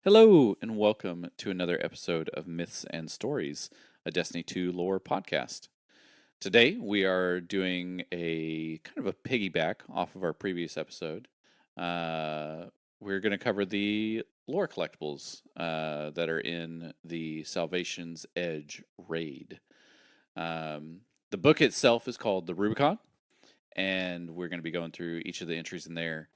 Hello, and welcome to another episode of Myths and Stories, a Destiny 2 lore podcast. Today, we are doing a kind of a piggyback off of our previous episode. Uh, we're going to cover the lore collectibles that are in the Salvation's Edge raid. Um, the book itself is called The Rubicon, and we're going to be going through each of the entries in there.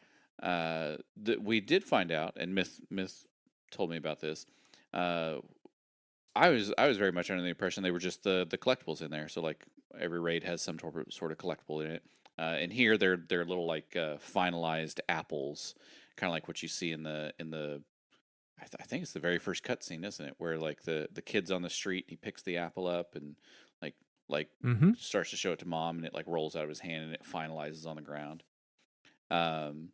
We did find out, and Myth told me about this. Uh, I was very much under the impression they were just the collectibles in there. So like every raid has some sort of collectible in it. And here they're little like finalized apples, kind of like what you see in the I think it's the very first cutscene, isn't it? Where like the kid's on the street, he picks the apple up and like like Mm-hmm. starts to show it to mom, and it like rolls out of his hand and it finalizes on the ground. Um,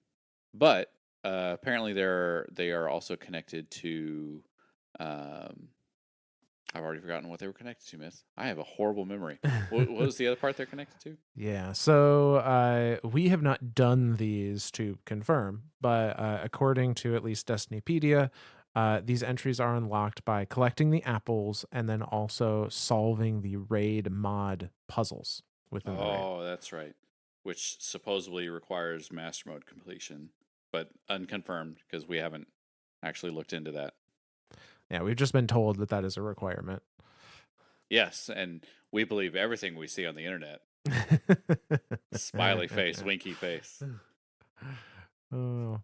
but apparently they are also connected to. Um, I've already forgotten what they were connected to. Myth. I have a horrible memory. What was the other part they're connected to? Yeah, so we have not done these to confirm, but according to at least Destinypedia, these entries are unlocked by collecting the apples and then also solving the raid mod puzzles within the raid. Oh, that's right. Which supposedly requires master mode completion, but unconfirmed because we haven't actually looked into that. Yeah, we've just been told that that is a requirement. Yes, and we believe everything we see on the internet. Smiley face, winky face. Oh,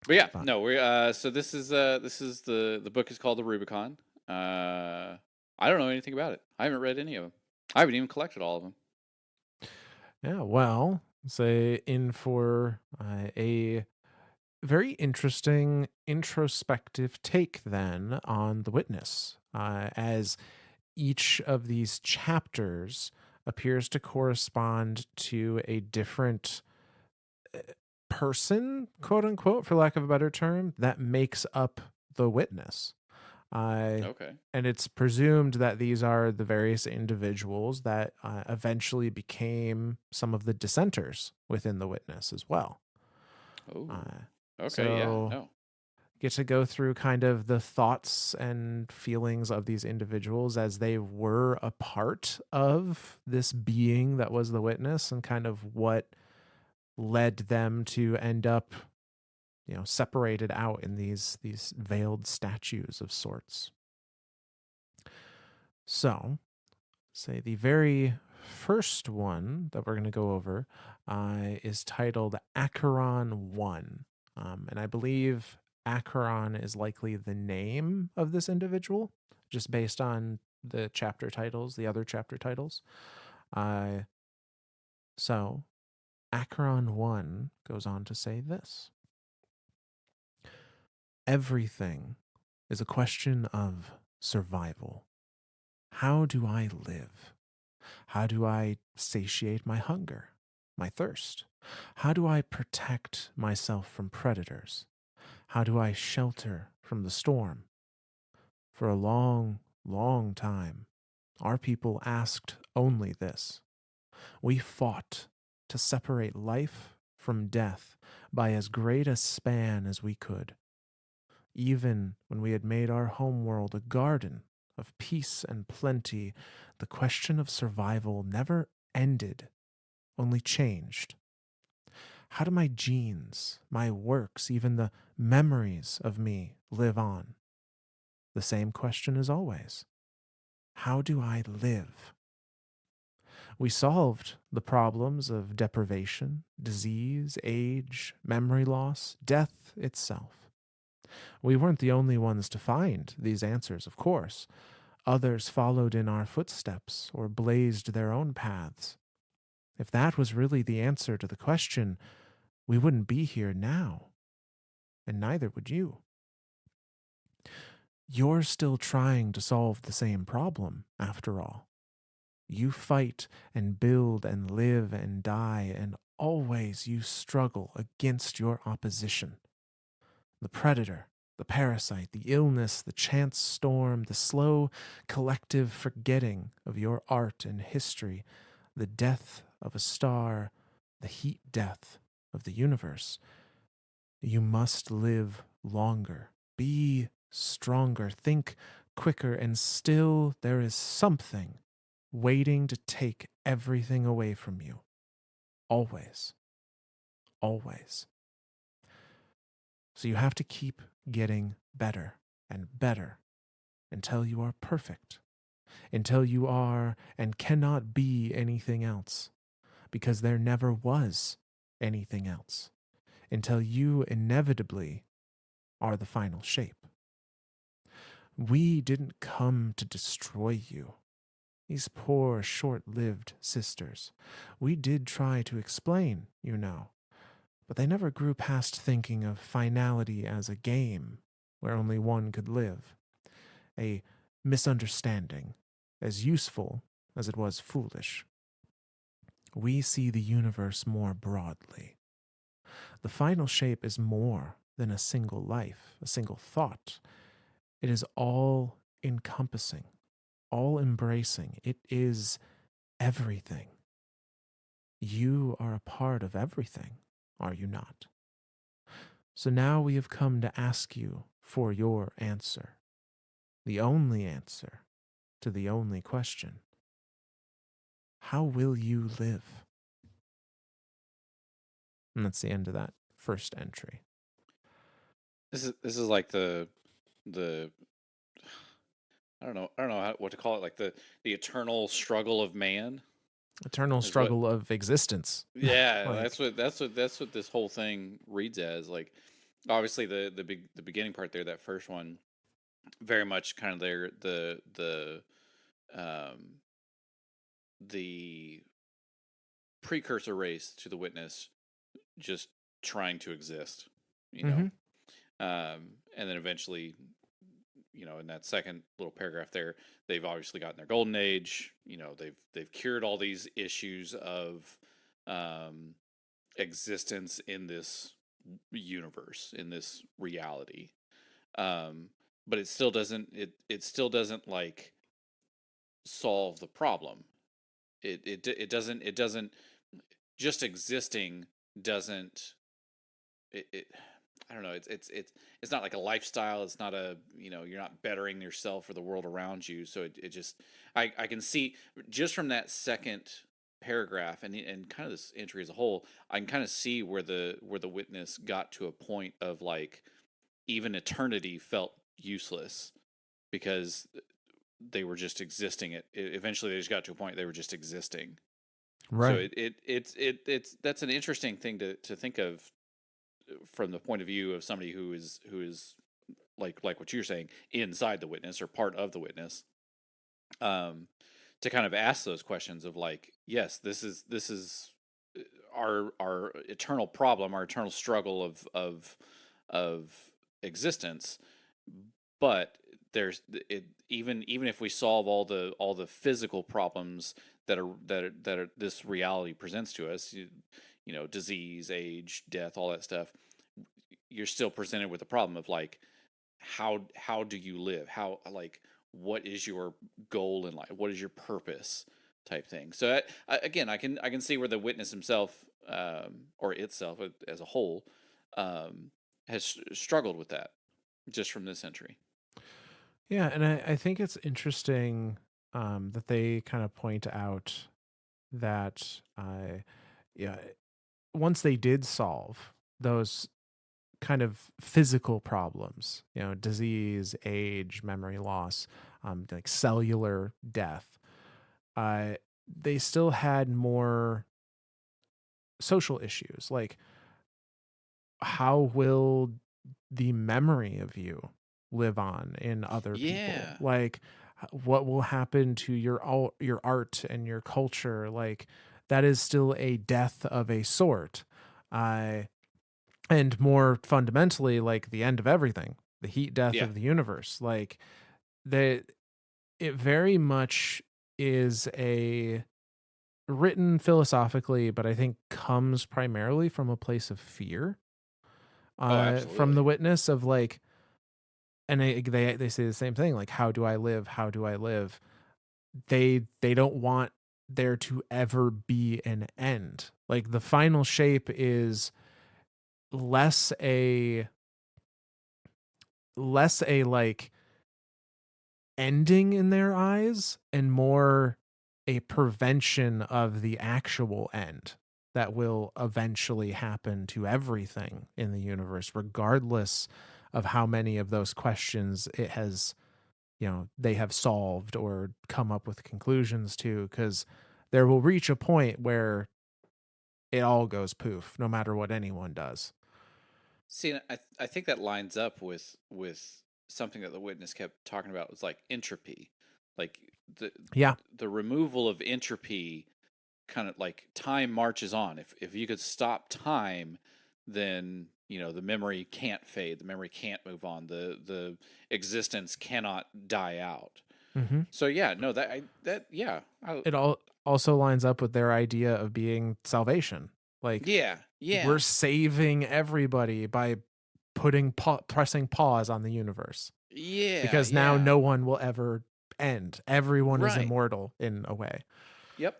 But yeah, but no, we so this is the book is called The Rubicon. I don't know anything about it. I haven't read any of them. I haven't even collected all of them. yeah, well, say in for a very interesting introspective take then on the witness, as each of these chapters appears to correspond to a different person, quote unquote, for lack of a better term, that makes up the witness. Uh, Okay. and it's presumed that these are the various individuals that eventually became some of the dissenters within the witness as well. Oh. Uh, Okay. Yeah. so No. get to go through kind of the thoughts and feelings of these individuals as they were a part of this being that was the witness, and kind of what led them to end up, separated out in these veiled statues of sorts. So say the very first one that we're going to go over is titled Acheron 1. And I believe Acheron is likely the name of this individual, just based on the chapter titles, the other chapter titles. Uh, so Acheron 1 goes on to say this: everything is a question of survival. How do I live? How do I satiate my hunger, my thirst? How do I protect myself from predators? How do I shelter from the storm? For a long, long time, our people asked only this. We fought to separate life from death by as great a span as we could. Even when we had made our homeworld a garden of peace and plenty, the question of survival never ended, only changed. How do my genes, my works, even the memories of me live on? The same question as always. How do I live? We solved the problems of deprivation, disease, age, memory loss, death itself. We weren't the only ones to find these answers, of course. Others followed in our footsteps or blazed their own paths. If that was really the answer to the question, we wouldn't be here now, and neither would you. You're still trying to solve the same problem, after all. You fight and build and live and die, and always you struggle against your opposition. The predator, the parasite, the illness, the chance storm, the slow collective forgetting of your art and history, the death of a star, the heat death of the universe. You must live longer be stronger, think quicker, and still there is something waiting to take everything away from you. Always. Always. So you have to keep getting better and better until you are perfect, until you are and cannot be anything else, because there never was anything else, until you inevitably are the final shape. We didn't come to destroy you, these poor, short lived sisters. We did try to explain, you know, but they never grew past thinking of finality as a game where only one could live, a misunderstanding, as useful as it was foolish. We see the universe more broadly. The final shape is more than a single life, a single thought. It is all encompassing, all embracing. It is everything. You are a part of everything, are you not? So now we have come to ask you for your answer, the only answer to the only question. How will you live? And that's the end of that first entry. This is like the I don't know what to call it, like the eternal struggle of man Eternal is what. struggle of existence. Yeah, Like, that's what this whole thing reads as. Like, obviously the beginning part there, that first one, very much kind of there um the precursor race to the witness, just trying to exist, you know. mm-hmm, And then eventually, in that second little paragraph there, they've obviously gotten their golden age. They've cured all these issues of um, existence in this universe, in this reality. Um, but it still doesn't like solve the problem. It doesn't, just existing doesn't it I don't know. It's not like a lifestyle. It's not a, you're not bettering yourself or the world around you. So it just, I can see just from that second paragraph and kind of this entry as a whole, I can kind of see where the witness got to a point of like even eternity felt useless because they were just existing. Eventually they just got to a point they were just existing. So right. it's that's an interesting thing to think of from the point of view of somebody who is like what you're saying, inside the witness or part of the witness, um to kind of ask those questions of like, yes, this is our eternal problem, our eternal struggle of existence. But there's it even if we solve all the physical problems that are this reality presents to us, disease, age, death, all that stuff, you're still presented with a problem of like, how do you live? How, like, what is your goal in life? What is your purpose, type thing? So again, I can see where the witness himself, or itself as a whole, um, has struggled with that just from this entry. Yeah, and I think it's interesting that they kind of point out that yeah, once they did solve those kind of physical problems, disease, age, memory loss, like cellular death, uh, they still had more social issues. Like, how will the memory of you live on in other people? Yeah, Like, what will happen to your art and your culture? Like, that is still a death of a sort. Uh, and more fundamentally, like the end of everything, the heat death yeah. of the universe. Like, the it very much is a written philosophically, but I think comes primarily from a place of fear, Oh, from the absolutely. witness of like, and they say the same thing, like, how do I live, how do I live? They don't want there to ever be an end. Like, the final shape is less a less a like ending in their eyes and more a prevention of the actual end that will eventually happen to everything in the universe, regardless of how many of those questions it has, they have solved or come up with conclusions to, because there will reach a point where it all goes poof, no matter what anyone does. See, and I think that lines up with something that the witness kept talking about was like entropy, like the Yeah. the removal of entropy. Kind of like time marches on. If you could stop time, then the memory can't fade, the memory can't move on, the existence cannot die out. Mm-hmm. So yeah, no, that yeah, It all also lines up with their idea of being salvation. Like, yeah, we're yeah, saving everybody by pressing pause on the universe, yeah, because now yeah, no one will ever end. Everyone is right, immortal in a way. yep.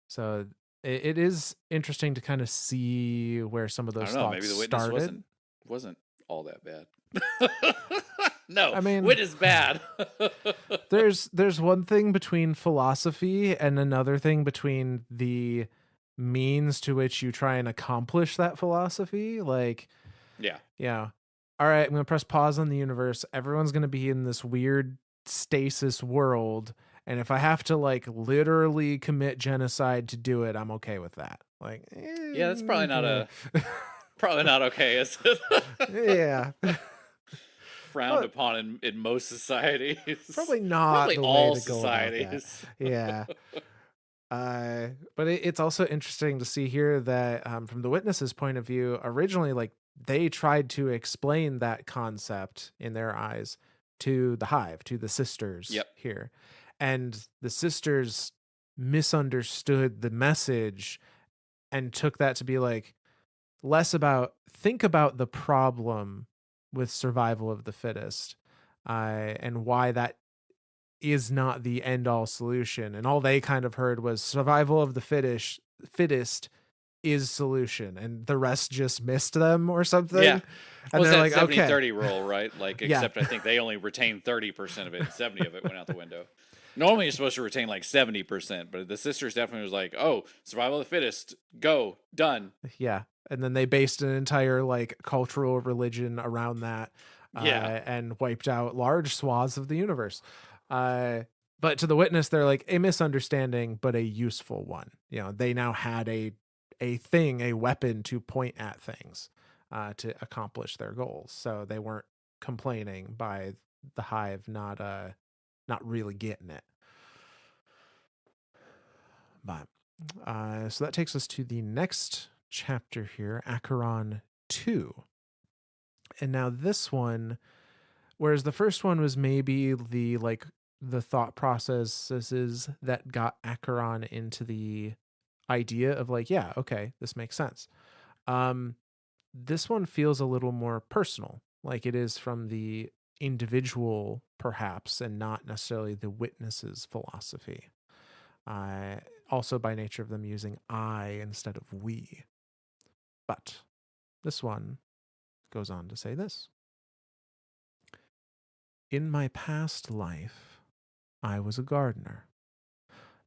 So it is interesting to kind of see where some of I don't those know, thoughts maybe the witness started. wasn't all that bad. No, I mean, witness bad. there's one thing between philosophy and another thing between the means to which you try and accomplish that philosophy. Like, Yeah, yeah, all right, I'm gonna press pause on the universe. Everyone's gonna be in this weird stasis world, and if I have to like literally commit genocide to do it, I'm okay with that. Like, yeah, that's probably not okay. a probably not okay, is it? Yeah. Frowned But upon in most societies. probably not Probably the way all to go about that. societies. Yeah. But it's also interesting to see here that, from the witness's point of view, originally, like, they tried to explain that concept in their eyes to the hive, to the sisters Yep. here. And the sisters misunderstood the message and took that to be like less about think about the problem with survival of the fittest, and why that is not the end all solution. And all they kind of heard was survival of the fittest is solution, and the rest just missed them or Yeah. something. And Well, it's they're that like, seventy okay, thirty rule, right? Like, yeah, except I think they only retained 30% of it and 70 of it went out the window. Normally, you're supposed to retain like 70%, but the sisters definitely was like, oh, survival of the fittest, go, done. yeah. And then they based an entire like cultural religion around that, Yeah. and wiped out large swaths of the universe. Uh, but to the witness, they're like a misunderstanding, but a useful one. They now had a thing, a weapon to point at things, to accomplish their goals. So they weren't complaining by the hive not really getting it. But so that takes us to the next chapter here, Acheron 2. And now this one, whereas the first one was maybe the thought processes that got Acheron into the idea of like, yeah, okay, this makes sense. Um, this one feels a little more personal, like it is from the individual, perhaps, and not necessarily the witness's philosophy. Uh, Also, by nature of them using I instead of we. But this one goes on to say this: in my past life, I was a gardener.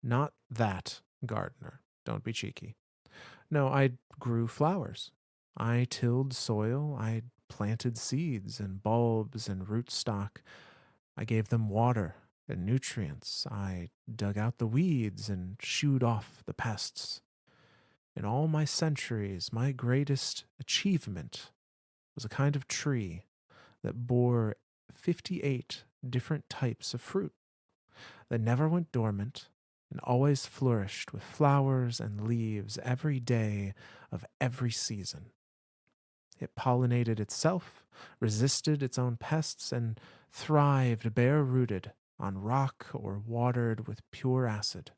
Not that gardener. Don't be cheeky. No, I grew flowers. I tilled soil. I planted seeds and bulbs and rootstock. I gave them water and nutrients. I dug out the weeds and shooed off the pests. In all my centuries, my greatest achievement was a kind of tree that bore 58 different types of fruit that never went dormant and always flourished with flowers and leaves every day of every season. It pollinated itself, resisted its own pests, and thrived bare rooted on rock or watered with pure acid.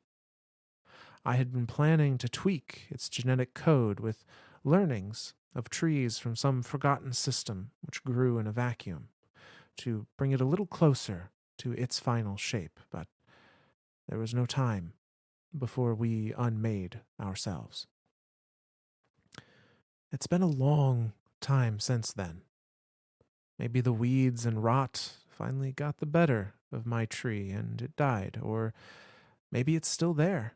I had been planning to tweak its genetic code with learnings of trees from some forgotten system which grew in a vacuum, to bring it a little closer to its final shape, but there was no time before we unmade ourselves. It's been a long time since then. Maybe the weeds and rot finally got the better of my tree and it died. Or maybe it's still there,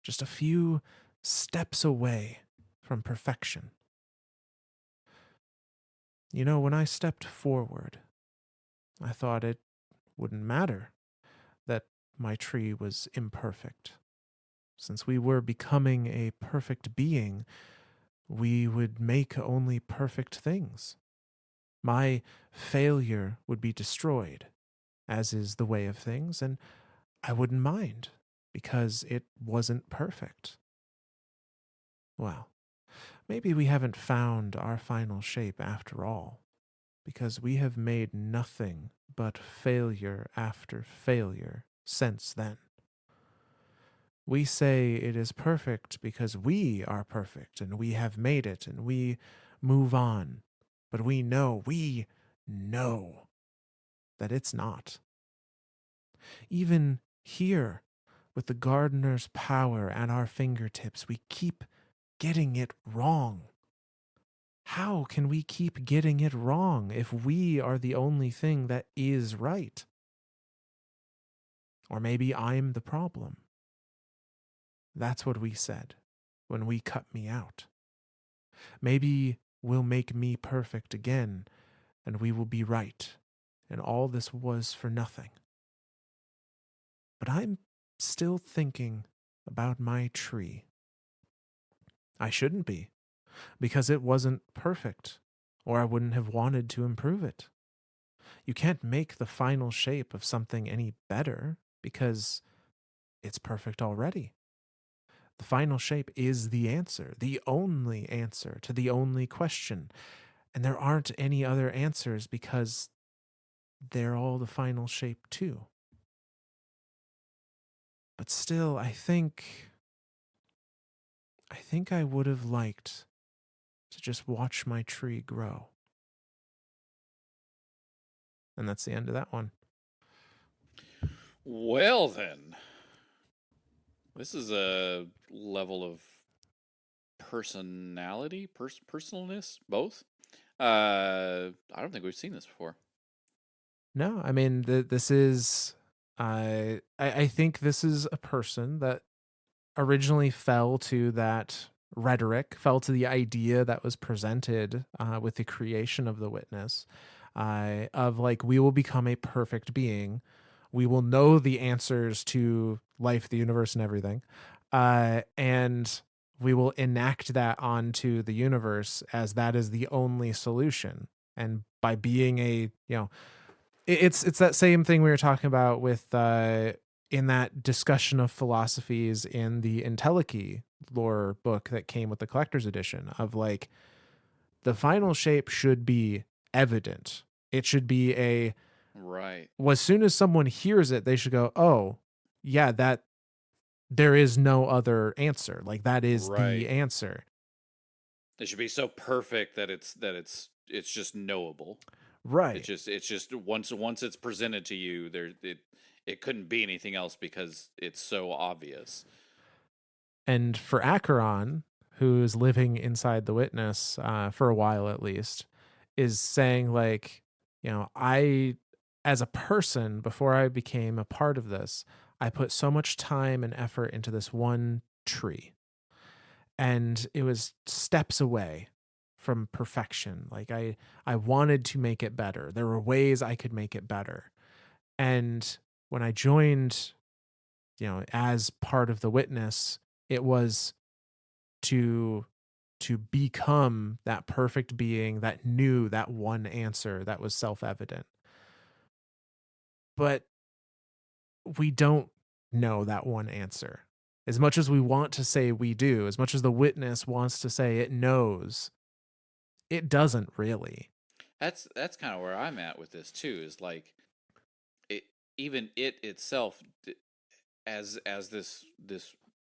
just a few steps away from perfection. When I stepped forward, I thought it wouldn't matter that my tree was imperfect. Since we were becoming a perfect being, we would make only perfect things. My failure would be destroyed, as is the way of things, and I wouldn't mind because it wasn't perfect. Well, maybe we haven't found our final shape after all, because we have made nothing but failure after failure since then. We say it is perfect because we are perfect and we have made it and we move on. But we know that it's not. Even here, with the gardener's power at our fingertips, we keep getting it wrong. How can we keep getting it wrong if we are the only thing that is right? Or maybe I'm the problem. That's what we said when we cut me out. Maybe will make me perfect again, and we will be right, and all this was for nothing. But I'm still thinking about my tree. I shouldn't be, because it wasn't perfect, or I wouldn't have wanted to improve it. You can't make the final shape of something any better because it's perfect already. The final shape is the answer, the only answer to the only question. And there aren't any other answers because they're all the final shape too. But still, I think I would have liked to just watch my tree grow. And that's the end of that one. Well, then, this is a level of personalness, both. I don't think we've seen this before. No, I mean this is I think this is a person that originally fell to that rhetoric, fell to the idea that was presented with the creation of the witness, of like, we will become a perfect being. We will know the answers to life, the universe, and everything. And we will enact that onto the universe as that is the only solution. And by being it's that same thing we were talking about with in that discussion of philosophies in the Entelechy lore book that came with the collector's edition, of like, the final shape should be evident. It should be Right. well, as soon as someone hears it, they should go, oh, yeah, that there is no other answer. Like, that is the Right. answer. It should be so perfect that it's just knowable. Right. It's just once it's presented to you, it couldn't be anything else because it's so obvious. And for Acheron, who's living inside the witness for a while at least, is saying, like, I, as a person, before I became a part of this, I put so much time and effort into this one tree, and it was steps away from perfection. Like, I wanted to make it better. There were ways I could make it better. And when I joined, as part of the witness, it was to become that perfect being that knew that one answer that was self-evident. But we don't know that one answer. As much as we want to say we do, as much as the witness wants to say it knows, it doesn't really. That's kind of where I'm at with this too. Is like it even it itself as this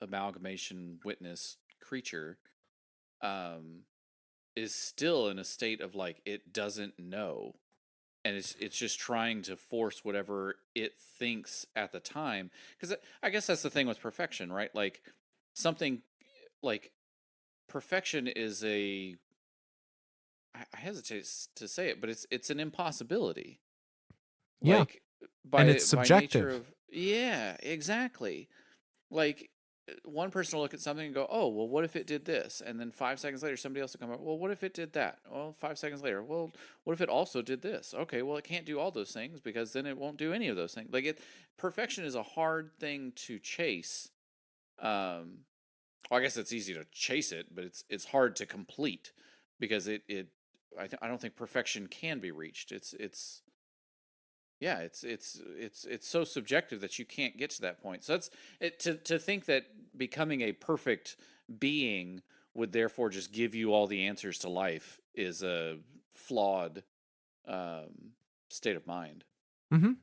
amalgamation witness creature um is still in a state of like it doesn't know, and it's just trying to force whatever it thinks at the time, because I guess that's the thing with perfection, right? Like something like perfection is I hesitate to say it, but it's an impossibility. Yeah. Like And it's by nature subjective. of, yeah, exactly. Like one person will look at something and go, "Oh, well, what if it did this?" And then 5 seconds later, somebody else will come up. Well, what if it did that? Well, 5 seconds later, well, what if it also did this? Okay, well, it can't do all those things because then it won't do any of those things. Like perfection is a hard thing to chase. Um, well, I guess it's easy to chase it, but it's hard to complete because I don't think perfection can be reached. It's yeah, it's so subjective that you can't get to that point. So that's it, to think that becoming a perfect being would therefore just give you all the answers to life is a flawed um, state of mind. Mm-hmm.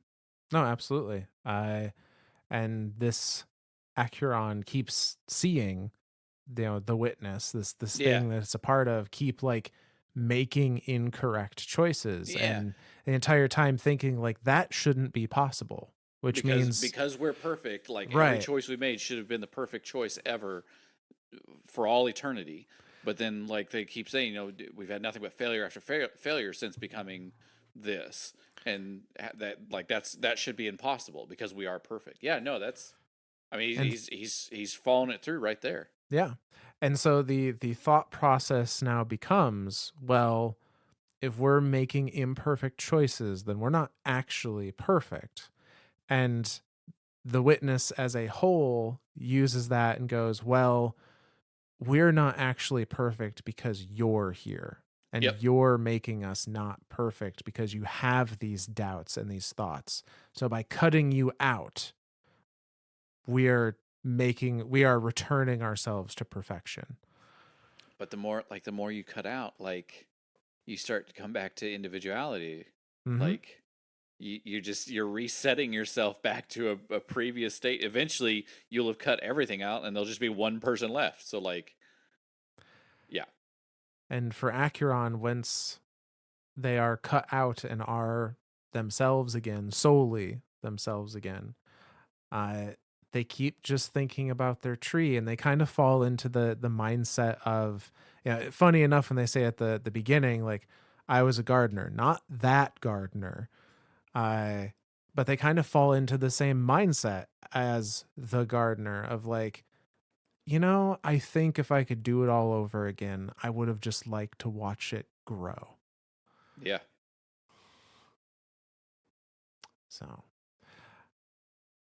No, absolutely. And this Acheron keeps seeing, the witness, this Yeah, thing that it's a part of, keep like making incorrect choices, yeah, and the entire time thinking like that shouldn't be possible, which means because we're perfect. Like every right. choice we made should have been the perfect choice ever for all eternity. But then, like they keep saying, we've had nothing but failure after failure since becoming this, and that should be impossible because we are perfect. Yeah, no, that's. I mean, And he's following it through right there. yeah. And so the thought process now becomes, well, if we're making imperfect choices, then we're not actually perfect. And the witness as a whole uses that and goes, well, we're not actually perfect because you're here. And Yep. you're making us not perfect because you have these doubts and these thoughts. So by cutting you out, we are returning ourselves to perfection. But the more you cut out, like you start to come back to individuality. Mm-hmm. Like you're resetting yourself back to a previous state. Eventually, you'll have cut everything out, and there'll just be one person left. So like, yeah, And for Acheron, once they are cut out and are themselves again, solely themselves again, uh, they keep just thinking about their tree, and they kind of fall into the mindset of, funny enough, when they say at the beginning, like, I was a gardener, not that gardener, uh, but they kind of fall into the same mindset as the gardener of like, I think if I could do it all over again, I would have just liked to watch it grow. yeah. So,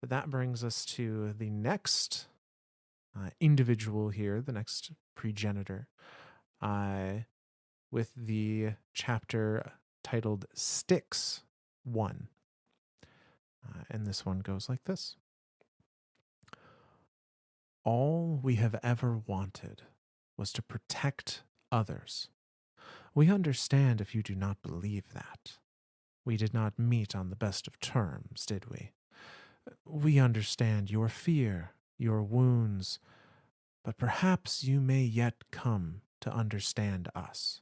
but that brings us to the next individual here, the next progenitor, uh, with the chapter titled Styx 1. And this one goes like this: all we have ever wanted was to protect others. We understand if you do not believe that. We did not meet on the best of terms, did we? We understand your fear, your wounds, but perhaps you may yet come to understand us,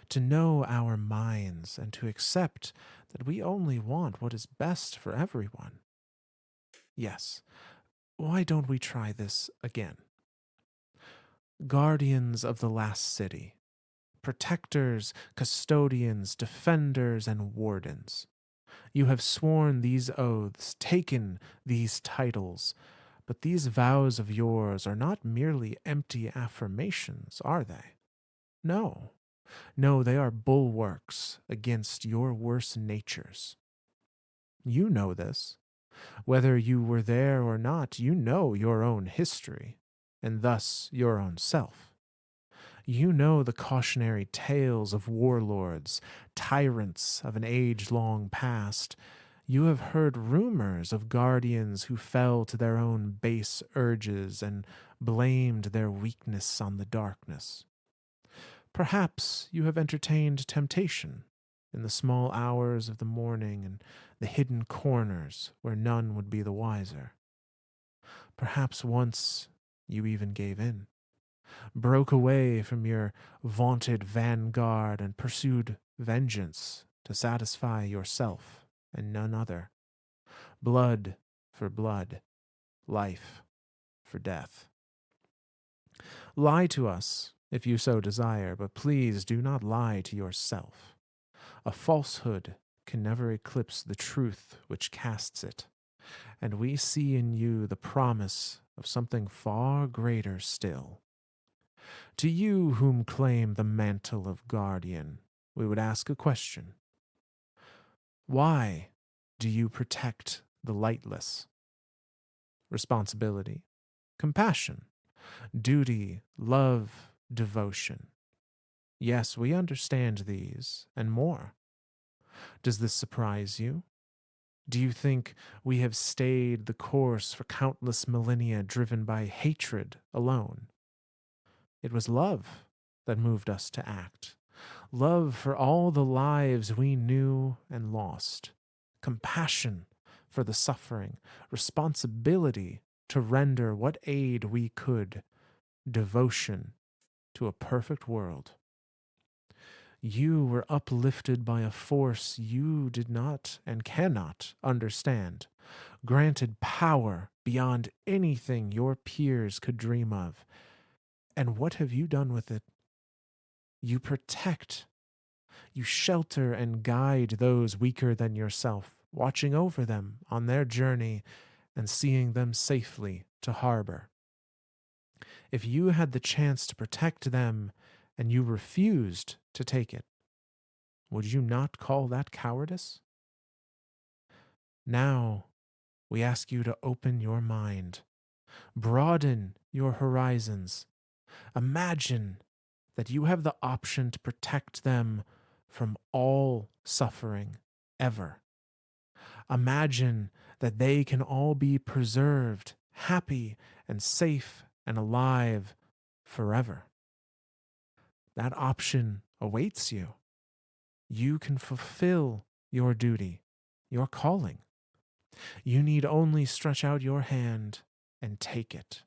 to know our minds, and to accept that we only want what is best for everyone. Yes, why don't we try this again? Guardians of the last city, protectors, custodians, defenders, and wardens. You have sworn these oaths, taken these titles, but these vows of yours are not merely empty affirmations, are they? No. No, they are bulwarks against your worst natures. You know this. Whether you were there or not, you know your own history, and thus your own self. You know the cautionary tales of warlords, tyrants of an age long past. You have heard rumors of guardians who fell to their own base urges and blamed their weakness on the darkness. Perhaps you have entertained temptation in the small hours of the morning and the hidden corners where none would be the wiser. Perhaps once you even gave in, broke away from your vaunted vanguard and pursued vengeance to satisfy yourself and none other. Blood for blood, life for death. Lie to us if you so desire, but please do not lie to yourself. A falsehood can never eclipse the truth which casts it, and we see in you the promise of something far greater still. To you whom claim the mantle of guardian, we would ask a question. Why do you protect the lightless? Responsibility, compassion, duty, love, devotion. Yes, we understand these and more. Does this surprise you? Do you think we have stayed the course for countless millennia driven by hatred alone? It was love that moved us to act. Love for all the lives we knew and lost. Compassion for the suffering. Responsibility to render what aid we could. Devotion to a perfect world. You were uplifted by a force you did not and cannot understand, granted power beyond anything your peers could dream of. And what have you done with it? You protect, you shelter and guide those weaker than yourself, watching over them on their journey and seeing them safely to harbor. If you had the chance to protect them and you refused to take it, would you not call that cowardice? Now, we ask you to open your mind, broaden your horizons. Imagine that you have the option to protect them from all suffering ever. Imagine that they can all be preserved, happy and safe and alive forever. That option awaits you. You can fulfill your duty, your calling. You need only stretch out your hand and take it.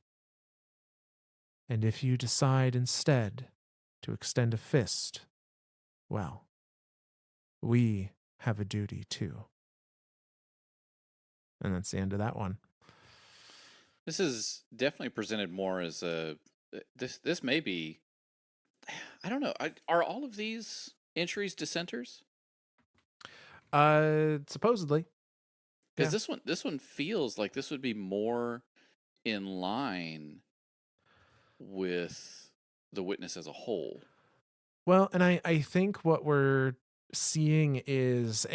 And if you decide instead to extend a fist, well, we have a duty too. And that's the end of that one. This is definitely presented more as a this may be, I don't know. Are all of these entries dissenters? Supposedly, Because yeah. this one feels like this would be more in line with the witness as a whole. Well, and I think what we're seeing is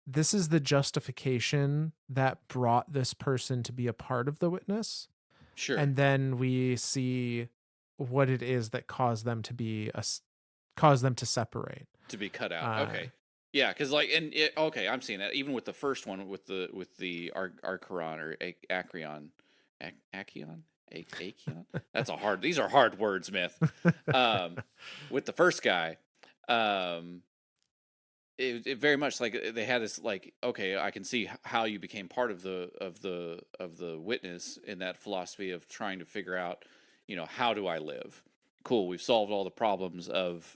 this is the justification that brought this person to be a part of the witness. Sure. And then we see what it is that caused them to cause them to separate. To be cut out. Uh, Okay. Yeah, because okay, I'm seeing that even with the first one with the Archeron or Acreon, Acheon, Acheon. That's a hard. These are hard words, Myth. Um, with the first guy, um, it very much like they had this like, okay, I can see how you became part of the witness in that philosophy of trying to figure out, how do I live? Cool, we've solved all the problems of,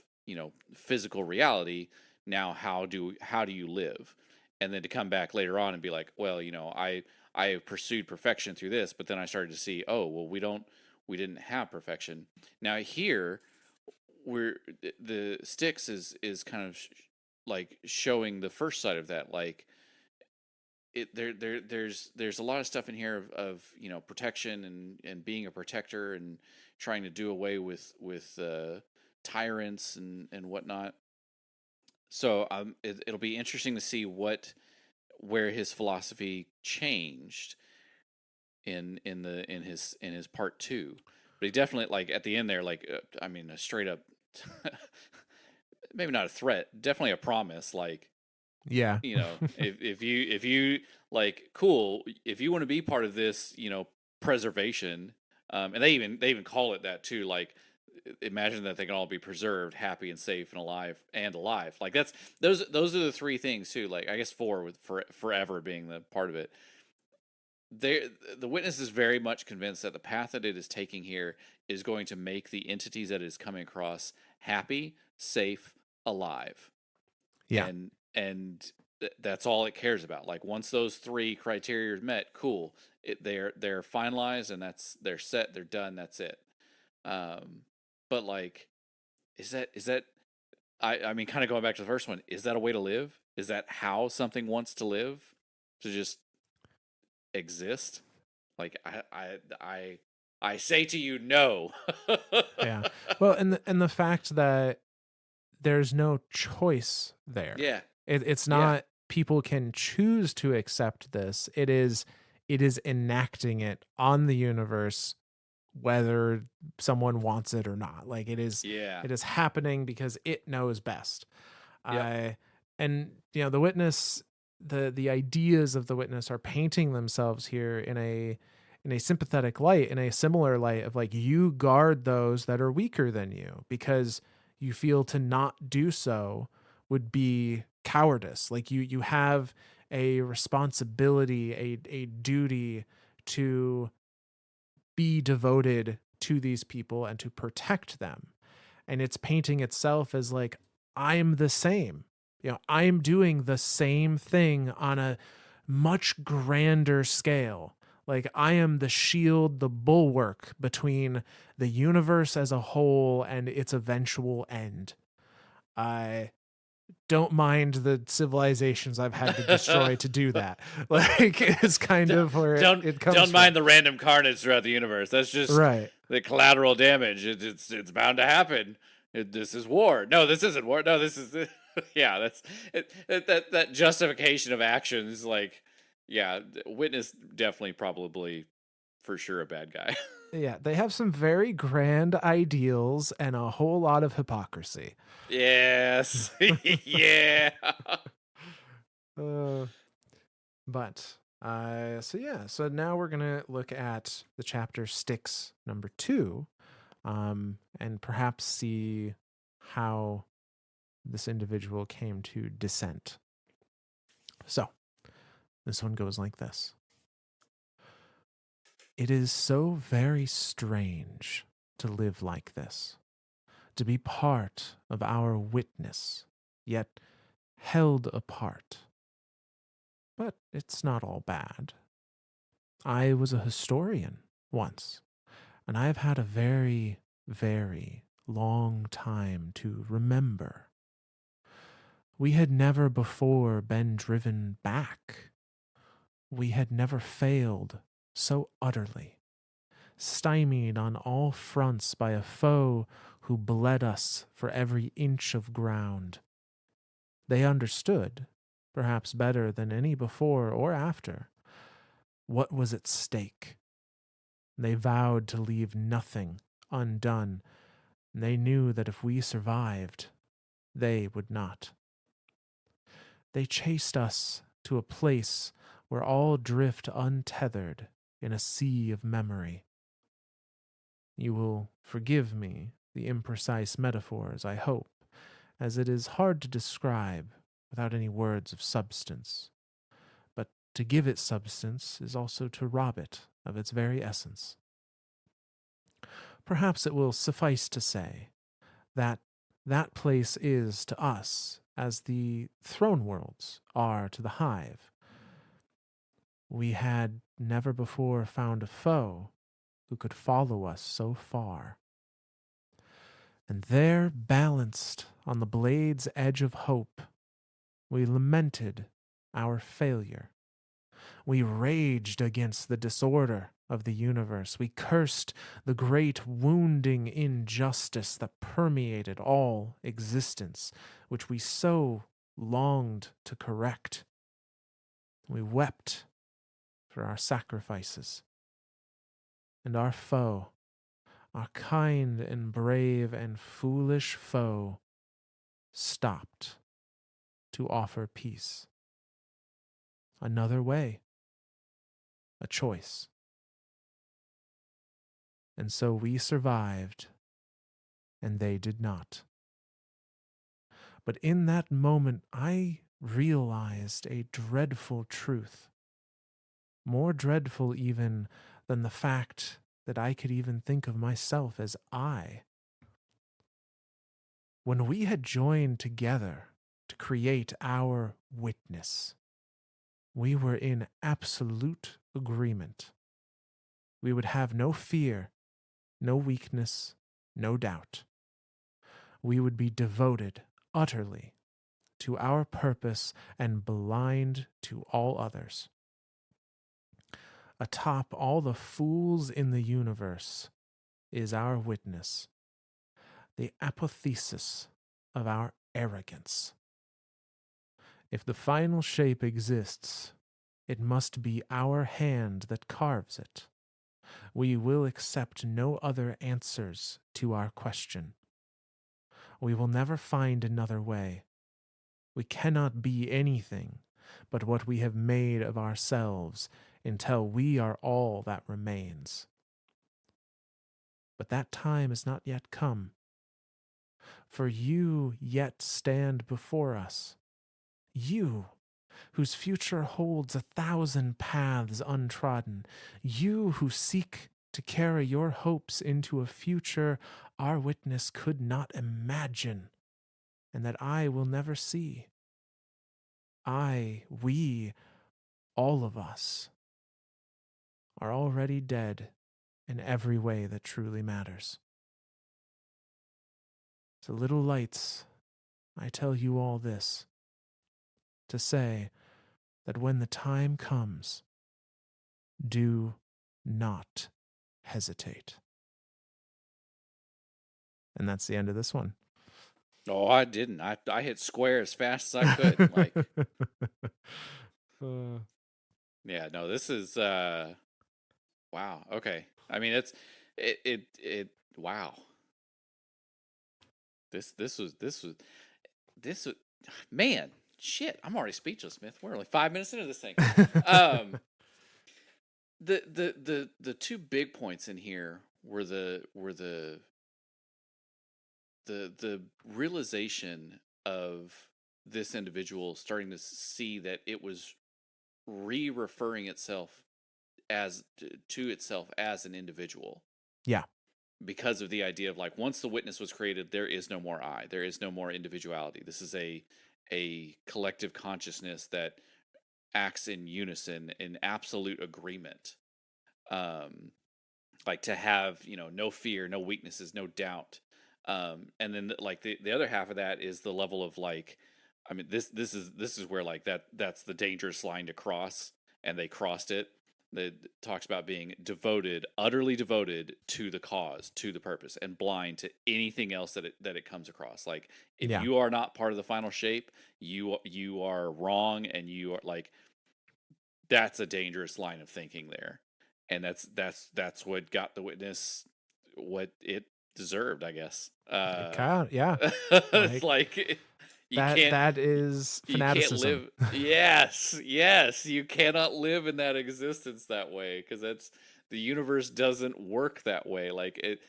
physical reality. Now how do you live? And then to come back later on and be like, well, I have pursued perfection through this, but then I started to see, oh, well, we didn't have perfection. Now here we're the sticks is kind of like showing the first side of that, like there's a lot of stuff in here of protection and being a protector and trying to do away with tyrants and whatnot. So it'll be interesting to see where his philosophy changed in his part two. But he definitely, like, at the end there, like, I mean, a straight up maybe not a threat, definitely a promise. Like, yeah. if you like, cool, if you want to be part of this, preservation, and they even call it that too. Like, imagine that they can all be preserved, happy and safe and alive. Like, those are the three things too. Like, I guess four with forever being the part of it. The witness is very much convinced that the path that it is taking here is going to make the entities that it is coming across happy, safe, alive, Yeah. and that's all it cares about. Like, once those three criteria are met, cool. They're finalized, and they're set. They're done. That's it. Um, But like, is that I mean, kind of going back to the first one, is that a way to live? Is that how something wants to live? To just exist? Like I say to you, no. Yeah. Well, and the fact that there's no choice there. Yeah, It's yeah, not people can choose to accept this. It is enacting it on the universe whether someone wants it or not. Like yeah, it is happening because it knows best. yep, I and the witness, the ideas of the witness are painting themselves here in a sympathetic light, in a similar light of like, you guard those that are weaker than you because you feel to not do so would be cowardice. Like you have a responsibility, a duty to be devoted to these people and to protect them. And it's painting itself as like, I'm the same. I'm doing the same thing on a much grander scale. Like, I am the shield, the bulwark between the universe as a whole and its eventual end. I don't mind the civilizations I've had to destroy to do that. Like, it's kind don't of where don't it comes don't from. mind the random carnage throughout the universe. That's just Right. the collateral damage. It's bound to happen. This is war. No, this isn't war. No, this is yeah. That's that justification of actions. Like, yeah, witness definitely probably for sure a bad guy. Yeah, they have some very grand ideals and a whole lot of hypocrisy. Yes, yeah. Uh, so now we're gonna look at the chapter Styx number 2, and perhaps see how this individual came to dissent. So this one goes like this: It is so very strange to live like this, to be part of our witness, yet held apart. But it's not all bad. I was a historian once, and I've had a very, very long time to remember. We had never before been driven back. We had never failed so utterly, stymied on all fronts by a foe who bled us for every inch of ground. They understood, perhaps better than any before or after, what was at stake. They vowed to leave nothing undone. They knew that if we survived, they would not. They chased us to a place where all drift untethered in a sea of memory. You will forgive me the imprecise metaphors, I hope, as it is hard to describe without any words of substance. But to give it substance is also to rob it of its very essence. Perhaps it will suffice to say that that place is to us as the throne worlds are to the hive. We had never before found a foe who could follow us so far. And there, balanced on the blade's edge of hope, we lamented our failure. We raged against the disorder of the universe. We cursed the great wounding injustice that permeated all existence, which we so longed to correct. We wept for our sacrifices. And our foe, our kind and brave and foolish foe, stopped to offer peace. Another way, a choice. And so we survived, and they did not. But in that moment, I realized a dreadful truth, more dreadful even than the fact that I could even think of myself as I. When we had joined together to create our witness, we were in absolute agreement. We would have no fear, no weakness, no doubt. We would be devoted utterly to our purpose and blind to all others. Atop all the fools in the universe is our witness, the apotheosis of our arrogance. If the final shape exists, it must be our hand that carves it. We will accept no other answers to our question. We will never find another way. We cannot be anything but what we have made of ourselves until we are all that remains. But that time has not yet come, for you yet stand before us. You, whose future holds 1,000 paths untrodden. You who seek to carry your hopes into a future our witness could not imagine, and that I will never see. We, all of us, are already dead in every way that truly matters. So, little lights, I tell you all this to say that when the time comes, do not hesitate. And that's the end of this one. Oh, I didn't. I hit square as fast as I could. Like, Uh, yeah, no, this is wow. Okay. I mean, it wow. This was man, shit. I'm already speechless, Smith. We're only 5 minutes into this thing. Um the two big points in here were the realization of this individual starting to see that it was referring itself as to itself as an individual yeah, because of the idea of like once the witness was created there is no more I, there is no more individuality. This is a collective consciousness that acts in unison, in absolute agreement. um like to have, no fear, no weaknesses, no doubt. And then like the other half of that is the level of like, I mean, this is where like that's the dangerous line to cross, and they crossed it. That talks about being devoted, utterly devoted to the cause, to the purpose, and blind to anything else that it comes across. Like if yeah, you are not part of the final shape, you are wrong, and you are like, that's a dangerous line of thinking there. And that's what got the witness what it deserved, I guess. it kind yeah, It's like like you that. can't That is you can't fanaticism. live. Yes, you cannot live in that existence that way, because that's the universe doesn't work that way. Like it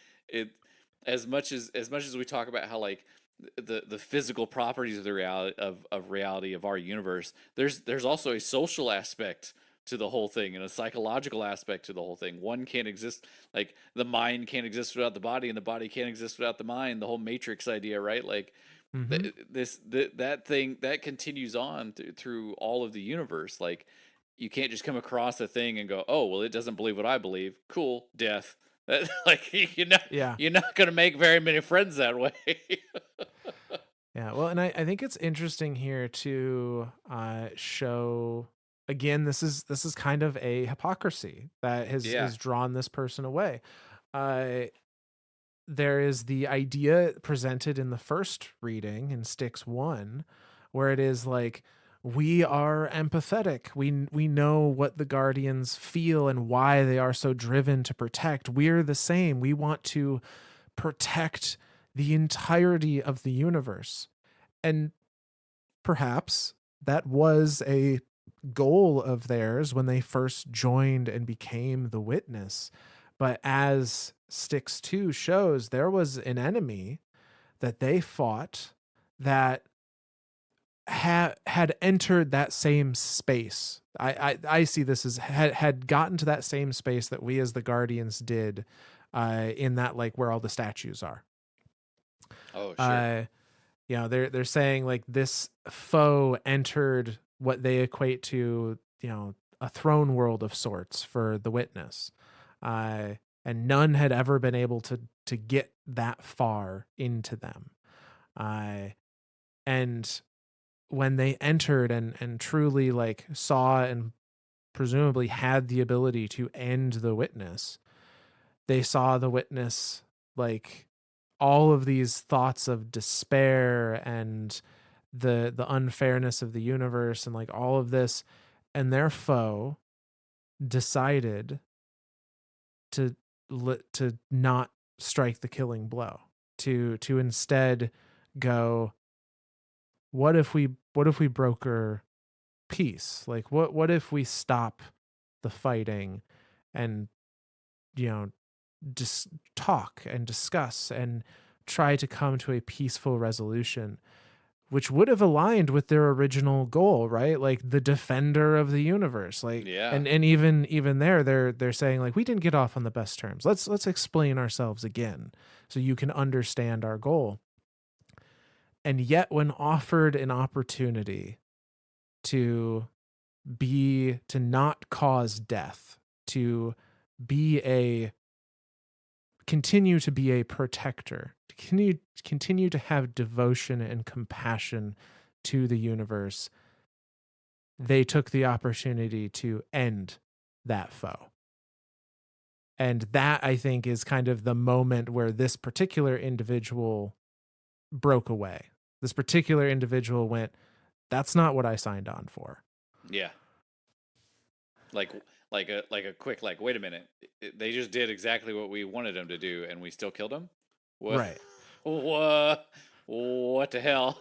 as much as we talk about how like the physical properties of the reality of our universe, there's also a social aspect to the whole thing and a psychological aspect to the whole thing. One can't exist, like the mind can't exist without the body, and the body can't exist without the mind. The whole Matrix idea, right? Like Mm-hmm. that thing that continues on through all of the universe. Like you can't just come across a thing and go, oh well, it doesn't believe what I believe. Cool, death. That, like Yeah, you're not gonna make very many friends that way. yeah. Well, and I think it's interesting here to show again. This is kind of a hypocrisy that Yeah. has drawn this person away. Uh, there is the idea presented in the first reading in Styx 1 where it is like we are empathetic. We know what the guardians feel and why they are so driven to protect. We're the same. We want to protect the entirety of the universe. And perhaps that was a goal of theirs when they first joined and became the witness. But as Styx 2 shows, there was an enemy that they fought that had entered that same space. I see this as had gotten to that same space that we as the Guardians did in that like where all the statues are. Oh, sure. Uh, they're saying like this foe entered what they equate to, a throne world of sorts for the witness. And none had ever been able to to get that far into them. And when they entered and truly like saw and presumably had the ability to end the witness, they saw the witness like all of these thoughts of despair and the unfairness of the universe and like all of this, and their foe decided to to not strike the killing blow, to instead go, what if we broker peace? Like what if we stop the fighting and, you know, just talk and discuss and try to come to a peaceful resolution, which would have aligned with their original goal, right? Like the defender of the universe. Like, Yeah. and even there, they're saying like, we didn't get off on the best terms. Let's explain ourselves again so you can understand our goal. And yet when offered an opportunity to to not cause death, to be a continue to be a protector, to continue to have devotion and compassion to the universe, they took the opportunity to end that foe. And that, I think, is kind of the moment where this particular individual broke away. This particular individual went, that's not what I signed on for. Yeah. Like like a quick like, wait a minute, they just did exactly what we wanted them to do, and we still killed them. What? Right. What? What the hell?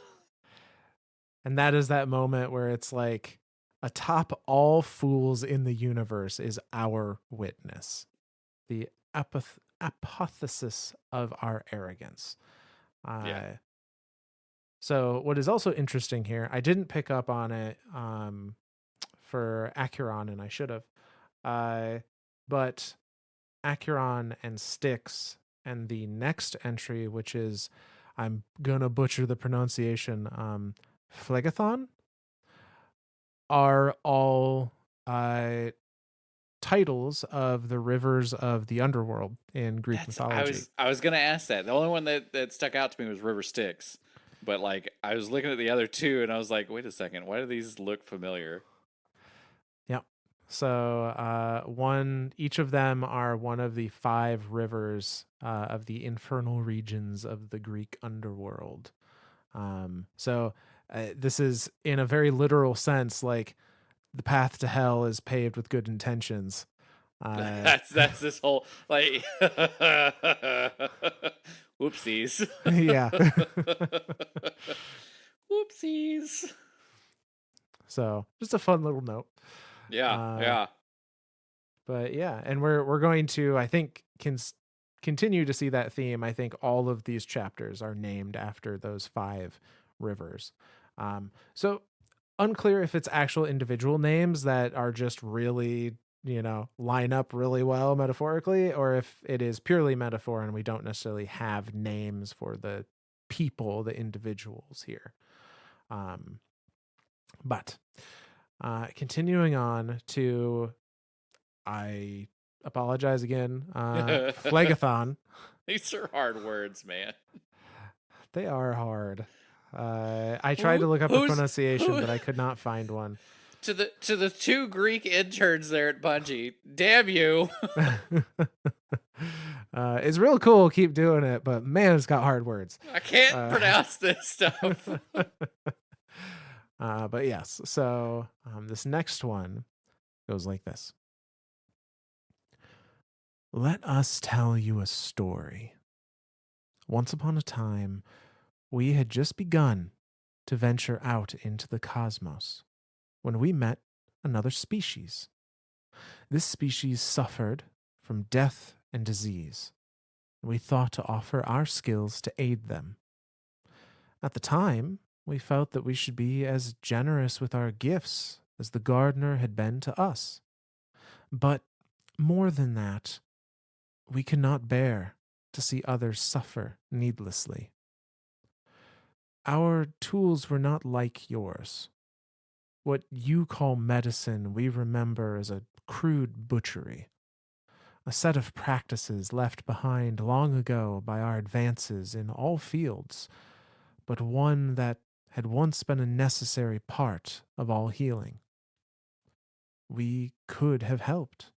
And that is that moment where it's like, atop all fools in the universe is our witness, the apotheosis of our arrogance. Yeah. So what is also interesting here, I didn't pick up on it for Acheron, and I should have, but Acheron and Styx, and the next entry, which is, I'm gonna butcher the pronunciation, Phlegathon, are all titles of the rivers of the underworld in Greek That's mythology. I was gonna ask that. The only one that stuck out to me was River Styx, but like I was looking at the other two, and I was like, wait a second, why do these look familiar? Yep. So each of them are one of the 5 rivers of the infernal regions of the Greek underworld. So this is, in a very literal sense, like the path to hell is paved with good intentions. That's this whole like whoopsies. Yeah. Whoopsies. So just a fun little note. Yeah, Uh, yeah. but yeah, and we're going to, I think, continue to see that theme. I think all of these chapters are named after those 5 rivers. So unclear if it's actual individual names that are just really, line up really well metaphorically, or if it is purely metaphor and we don't necessarily have names for the people, the individuals here. But continuing on to, I apologize again, Phlegathon. These are hard words, man. They are hard. I tried to Who look up a who's pronunciation, who but I could not find one. to the 2 Greek interns there at Bungie? Damn you! It's real cool. Keep doing it, but man, it's got hard words. I can't Uh, pronounce this stuff. but yes, so this next one goes like this. Let us tell you a story. Once upon a time, we had just begun to venture out into the cosmos when we met another species. This species suffered from death and disease, and we thought to offer our skills to aid them. At the time, we felt that we should be as generous with our gifts as the gardener had been to us. But more than that, we could not bear to see others suffer needlessly. Our tools were not like yours. What you call medicine, we remember as a crude butchery. a set of practices left behind long ago by our advances in all fields, but one that had once been a necessary part of all healing. We could have helped.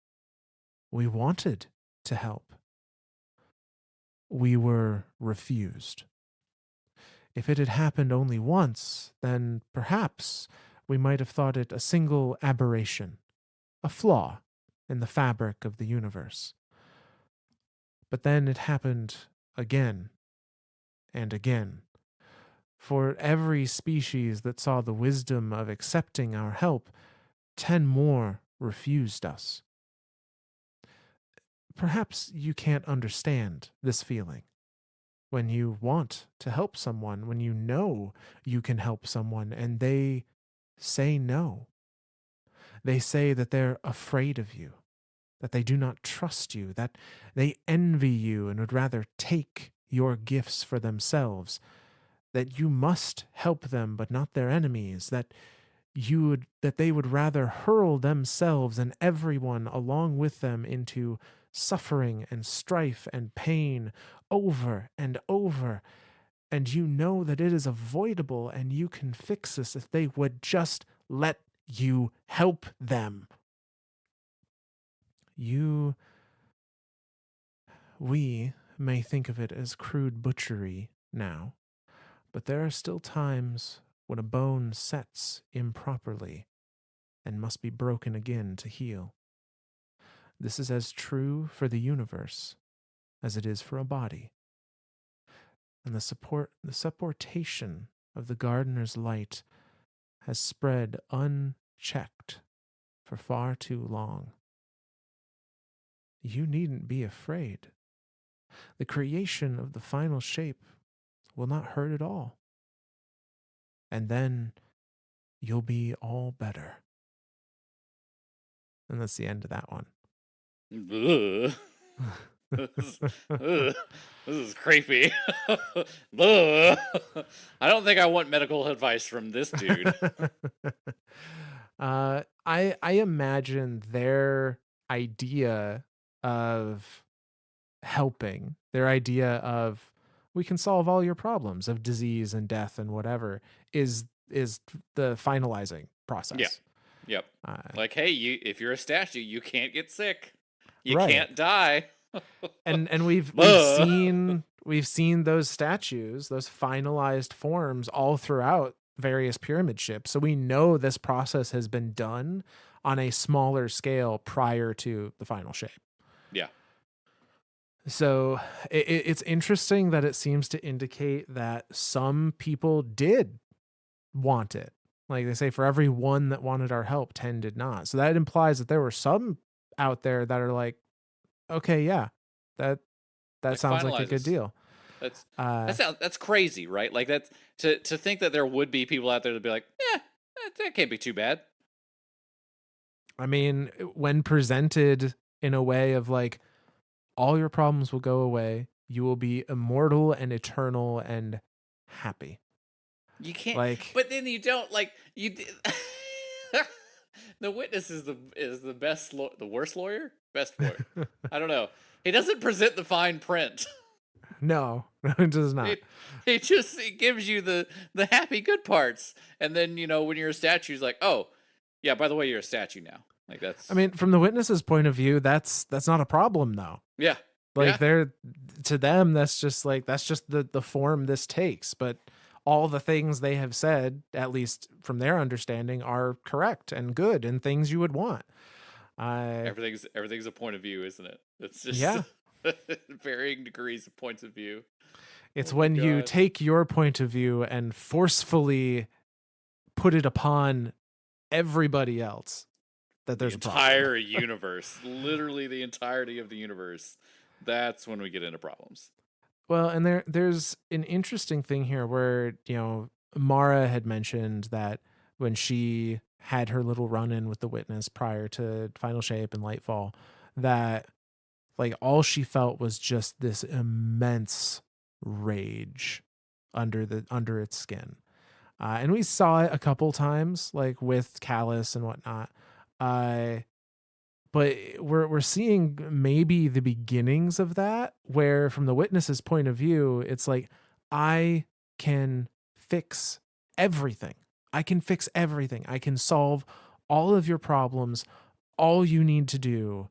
We wanted to help. We were refused. If it had happened only once, then perhaps we might have thought it a single aberration, a flaw in the fabric of the universe. But then it happened again and again. For every species that saw the wisdom of accepting our help, 10 more refused us. Perhaps you can't understand this feeling. When you want to help someone, when you know you can help someone, and they say no. They say that they're afraid of you, that they do not trust you, that they envy you and would rather take your gifts for themselves, that you must help them but not their enemies, that they would rather hurl themselves and everyone along with them into suffering and strife and pain over and over, and you know that it is avoidable and you can fix this if they would just let you help them. You, we may think of it as crude butchery now, but there are still times when a bone sets improperly and must be broken again to heal. This is as true for the universe as it is for a body. And the supportation of the gardener's light has spread unchecked for far too long. You needn't be afraid. The creation of the final shape will not hurt at all. And then you'll be all better. And that's the end of that one. Ugh. Ugh. This is creepy. Ugh. I don't think I want medical advice from this dude. I imagine their idea of helping, their idea of we can solve all your problems of disease and death and whatever is the finalizing Yeah. process. Yep. Uh, Like, hey, if you're a statue, you can't get sick. You right. can't die. And we've Ugh. seen those statues, those finalized forms all throughout various pyramid ships. So we know this process has been done on a smaller scale prior to the final shape. Yeah. So it's interesting that it seems to indicate that some people did want it. Like they say, for every one that wanted our help, 10 did not. So that implies that there were some out there that are like, okay, yeah, that Like sounds like a good finalizes. deal. That's Uh, that's crazy, right? Like that's to think that there would be people out there to be like, yeah, that can't be too bad. I mean, when presented in a way of like, all your problems will go away, you will be immortal and eternal and happy. You can't, Like, but then you don't like you. The witness is the best, the worst lawyer, best lawyer. I don't know. He doesn't present the fine print. no, it does not. It it gives you the happy good parts, and then when you're a statue, it's like, oh yeah, by the way, you're a statue now. Like I that's mean, from the witness's point of view, that's not a problem though. yeah, Like yeah, they're to them, that's just the form this takes. But all the things they have said, at least from their understanding, are correct and good and things you would want. I everything's a point of view, isn't it? It's just Yeah, varying degrees of points of view. it's Oh my when you god. take your point of view and forcefully put it upon everybody else that The there's a problem. entire universe, literally the entirety of the universe. That's when we get into problems. Well, and there's an interesting thing here where, Mara had mentioned that when she had her little run in with the witness prior to Final Shape and Lightfall, that like all she felt was just this immense rage under its skin. And we saw it a couple times, like with Callus and whatnot. Uh, But we're seeing maybe the beginnings of that, where from the witness's point of view, it's like, I can fix everything. I can fix everything. I can solve all of your problems. All you need to do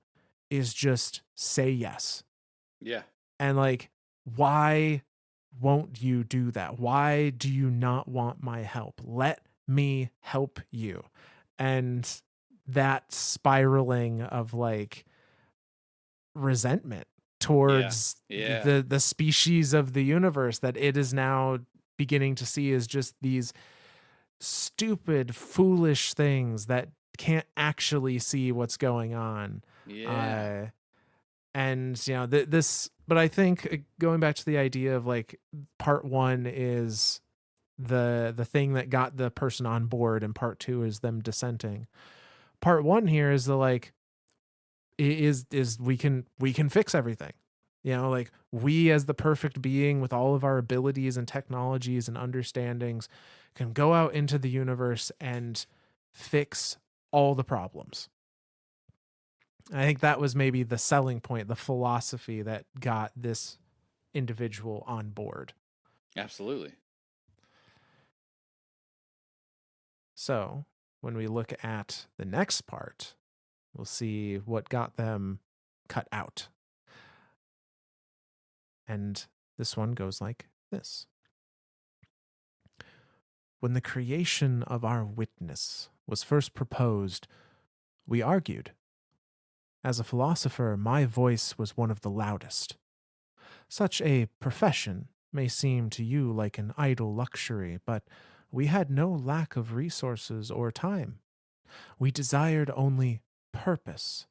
is just say yes. Yeah. And like, why won't you do that? Why do you not want my help? Let me help you. And that spiraling of like resentment Yeah. towards Yeah. the species of the universe that it is now beginning to see as just these stupid, foolish things that can't actually see what's going on. Yeah. Uh, and you know this, but I think going back to the idea of like part one is the thing that got the person on board, and part two is them dissenting. Part one here is the like is we can fix everything. You know, like we as the perfect being with all of our abilities and technologies and understandings can go out into the universe and fix all the problems. I think that was maybe the selling point, the philosophy that got this individual on board. Absolutely. So when we look at the next part, we'll see what got them cut out. And this one goes like this. When the creation of our witness was first proposed, we argued. As a philosopher, my voice was one of the loudest. Such a profession may seem to you like an idle luxury, but we had no lack of resources or time. We desired only purpose,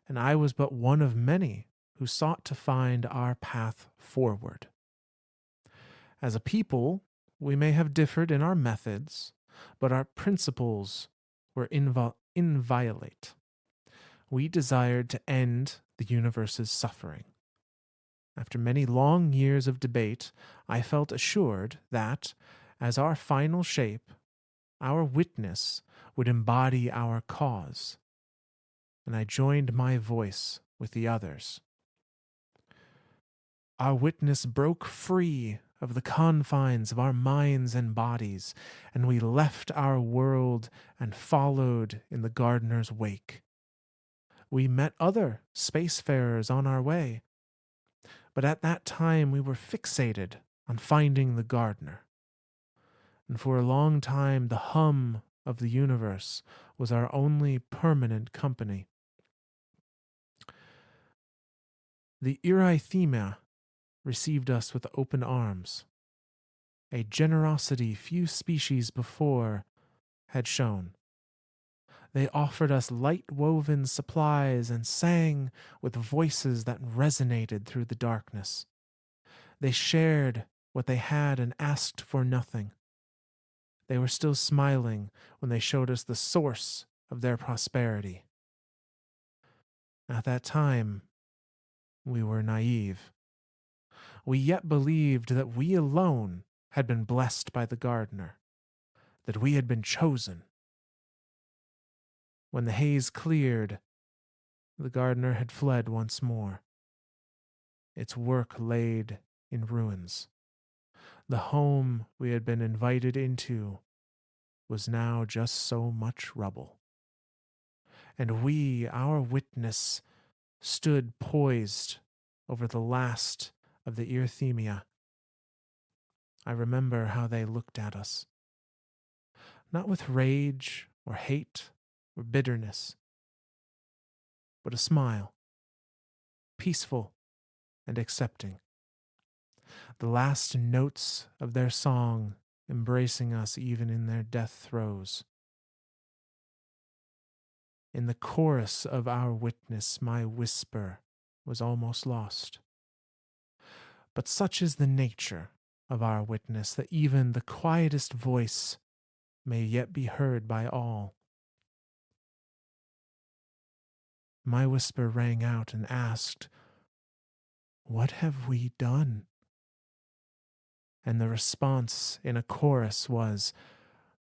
and I was but one of many who sought to find our path forward. As a people, we may have differed in our methods, but our principles were inviolate. We desired to end the universe's suffering. After many long years of debate, I felt assured that, as our final shape, our witness would embody our cause, and I joined my voice with the others. Our witness broke free of the confines of our minds and bodies, and we left our world and followed in the gardener's wake. We met other spacefarers on our way, but at that time we were fixated on finding the gardener. And for a long time, the hum of the universe was our only permanent company. The Eurythemia received us with open arms, a generosity few species before had shown. They offered us light woven supplies and sang with voices that resonated through the darkness. They shared what they had and asked for nothing. They were still smiling when they showed us the source of their prosperity. At that time, we were naive. We yet believed that we alone had been blessed by the gardener, that we had been chosen. When the haze cleared, the gardener had fled once more, its work laid in ruins. The home we had been invited into was now just so much rubble. And we, our witness, stood poised over the last of the Eurythemia. I remember how they looked at us, not with rage or hate or bitterness, but a smile, peaceful and accepting. The last notes of their song embracing us even in their death throes. In the chorus of our witness, my whisper was almost lost. But such is the nature of our witness that even the quietest voice may yet be heard by all. My whisper rang out and asked, "What have we done?" And the response in a chorus was,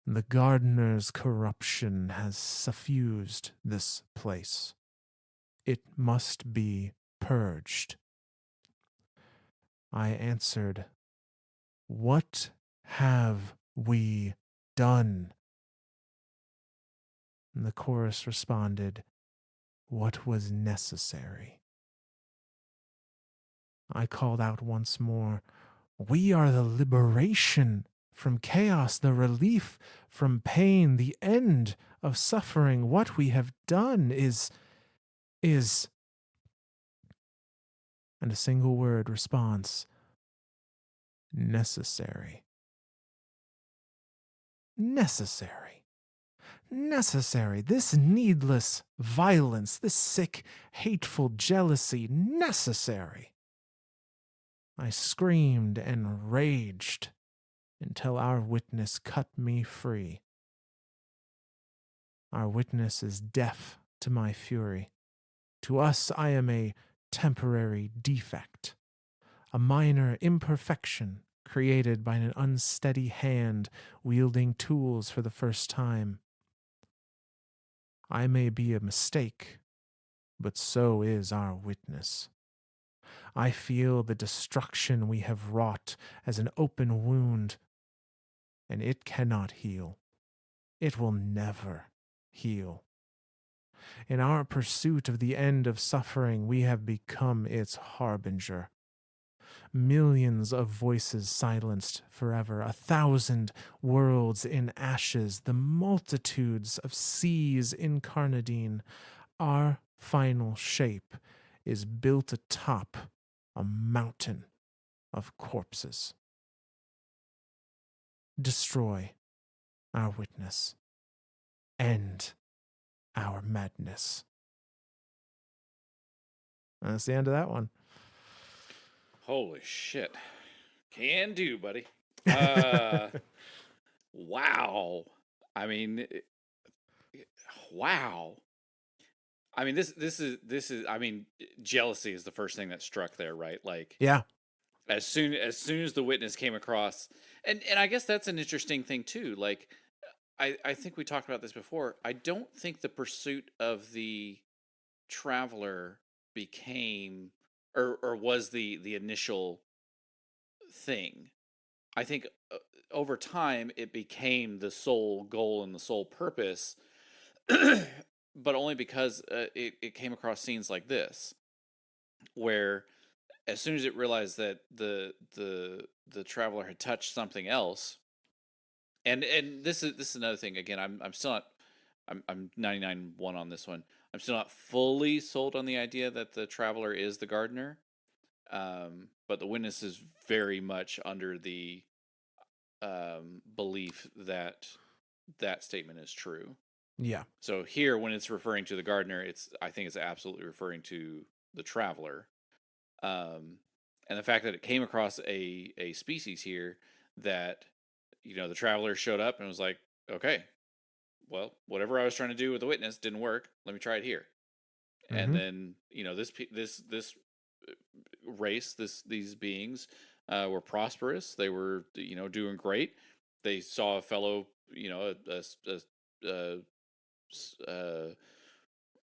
"The gardener's corruption has suffused this place." It must be purged. I answered, "What have we done?" And the chorus responded, "What was necessary." I called out once more, "We are the liberation from chaos, the relief from pain, the end of suffering. What we have done is," and a single word response, "necessary. Necessary. Necessary. This needless violence, this sick, hateful jealousy, necessary." I screamed and raged until our witness cut me free. Our witness is deaf to my fury. To us, I am a temporary defect, a minor imperfection created by an unsteady hand wielding tools for the first time. I may be a mistake, but so is our witness. I feel the destruction we have wrought as an open wound, and it cannot heal. It will never heal. In our pursuit of the end of suffering, we have become its harbinger. Millions of voices silenced forever, 1,000 worlds in ashes, the multitudes of seas incarnadine. Our final shape is built atop a mountain of corpses. Destroy our witness. End our madness. That's the end of that one. Holy shit. Can do, buddy. Uh, wow. I mean, wow. I mean, this is. I mean, jealousy is the first thing that struck there, right? Like, Yeah. as soon as the witness came across, and I guess that's an interesting thing too. Like, I think we talked about this before. I don't think the pursuit of the traveler became or was the initial thing. I think over time it became the sole goal and the sole purpose, but only because it came across scenes like this, where as soon as it realized that the traveler had touched something else, and this is another thing. Again, I'm still not. I'm 99-1 on this one. I'm still not fully sold on the idea that the traveler is the gardener. But the witness is very much under the belief that that statement is true. Yeah. So here, when it's referring to the gardener, I think it's absolutely referring to the traveler, and the fact that it came across a species here that the traveler showed up and was like, okay, well, whatever I was trying to do with the witness didn't work. Let me try it here. And Mm-hmm. then this race, these beings were prosperous. They were doing great. They saw a fellow, a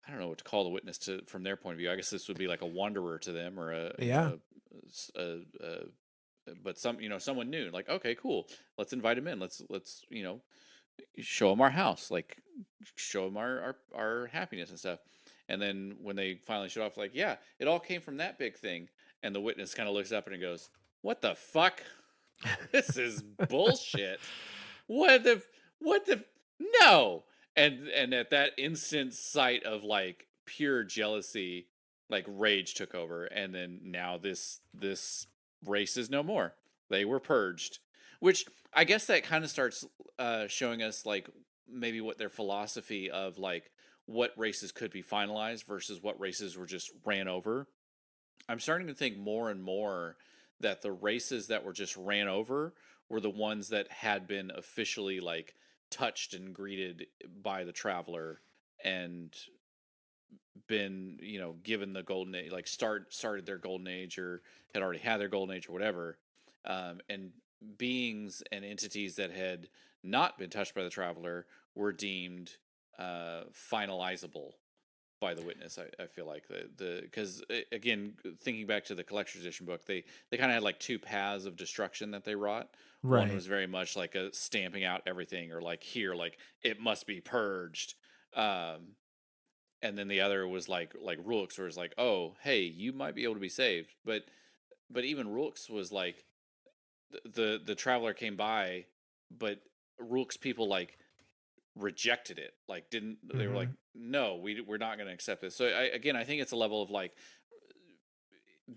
I don't know what to call the witness to from their point of view. I guess this would be like a wanderer to them, or Yeah. but someone new. Like, okay, cool. Let's invite him in. Let's show him our house. Like, show him our happiness and stuff. And then when they finally show off, like, yeah, it all came from that big thing. And the witness kind of looks up and he goes, "What the fuck? This is bullshit. What the what the no." And at that instant sight of like pure jealousy, like rage took over, and then now this race is no more. They were purged, which I guess that kind of starts showing us like maybe what their philosophy of like what races could be finalized versus what races were just ran over. I'm starting to think more and more that the races that were just ran over were the ones that had been officially like touched and greeted by the traveler and been given the golden age, like started their golden age or had already had their golden age or whatever, and beings and entities that had not been touched by the traveler were deemed finalizable. by the witness. I feel like the because again, thinking back to the collector's edition book, they kind of had like two paths of destruction that they wrought. One Right. was very much like a stamping out everything, or like here, like it must be purged. Um, and then the other was like Rulix, where it's like, oh, hey, you might be able to be saved, but even Rulix was like the traveler came by, but Rulix people like rejected it, like didn't they were like, Hmm. no, we're not going to accept this. So I think it's a level of like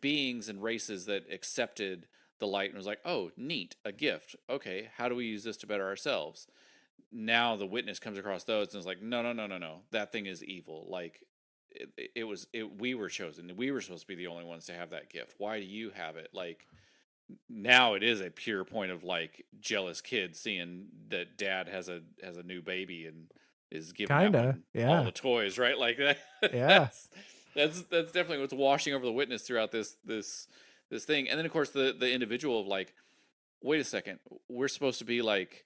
beings and races that accepted the light and was like, oh, neat, a gift, okay, how do we use this to better ourselves? Now the witness comes across those and is like, no, no, no, no, no, that thing is evil. Like we were chosen, we were supposed to be the only ones to have that gift, why do you have it? Like now it is a pure point of like jealous kid seeing that dad has a new baby and is giving that Kinda. one all Yeah. the toys, right? Like that. Yeah. That's definitely what's washing over the witness throughout this thing. And then of course the individual of like, wait a second, we're supposed to be like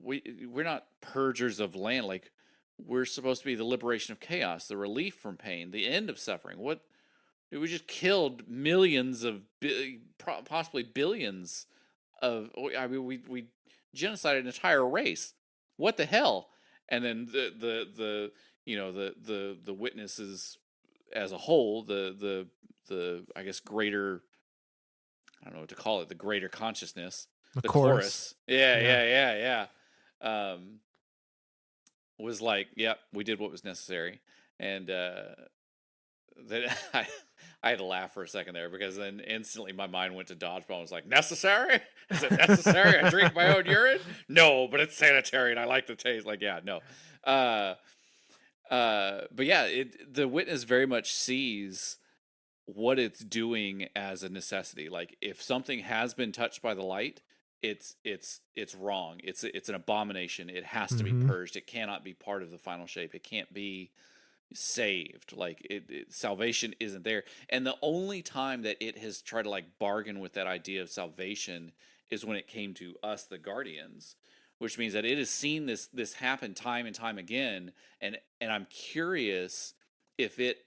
we're not purgers of land, like we're supposed to be the liberation of chaos, the relief from pain, the end of suffering. What, we just killed millions of possibly billions of. I mean, we genocided an entire race. What the hell? And then the the witnesses as a whole, the I guess greater, I don't know what to call it, the greater consciousness, The the chorus. chorus. Yeah, Yeah. yeah. Was like, yep, we did what was necessary, and that I had to laugh for a second there because then instantly my mind went to dodgeball and was like, necessary? Is it necessary? I drink my own urine? No, but it's sanitary and I like the taste. Like, yeah, no. Uh, but yeah, the witness very much sees what it's doing as a necessity. Like, if something has been touched by the light, it's wrong. It's an abomination. It has to be Hmm. purged. It cannot be part of the final shape. It can't be saved. Like salvation isn't there. And the only time that it has tried to like bargain with that idea of salvation is when it came to us, the guardians, which means that it has seen this happen time and time again. And I'm curious if it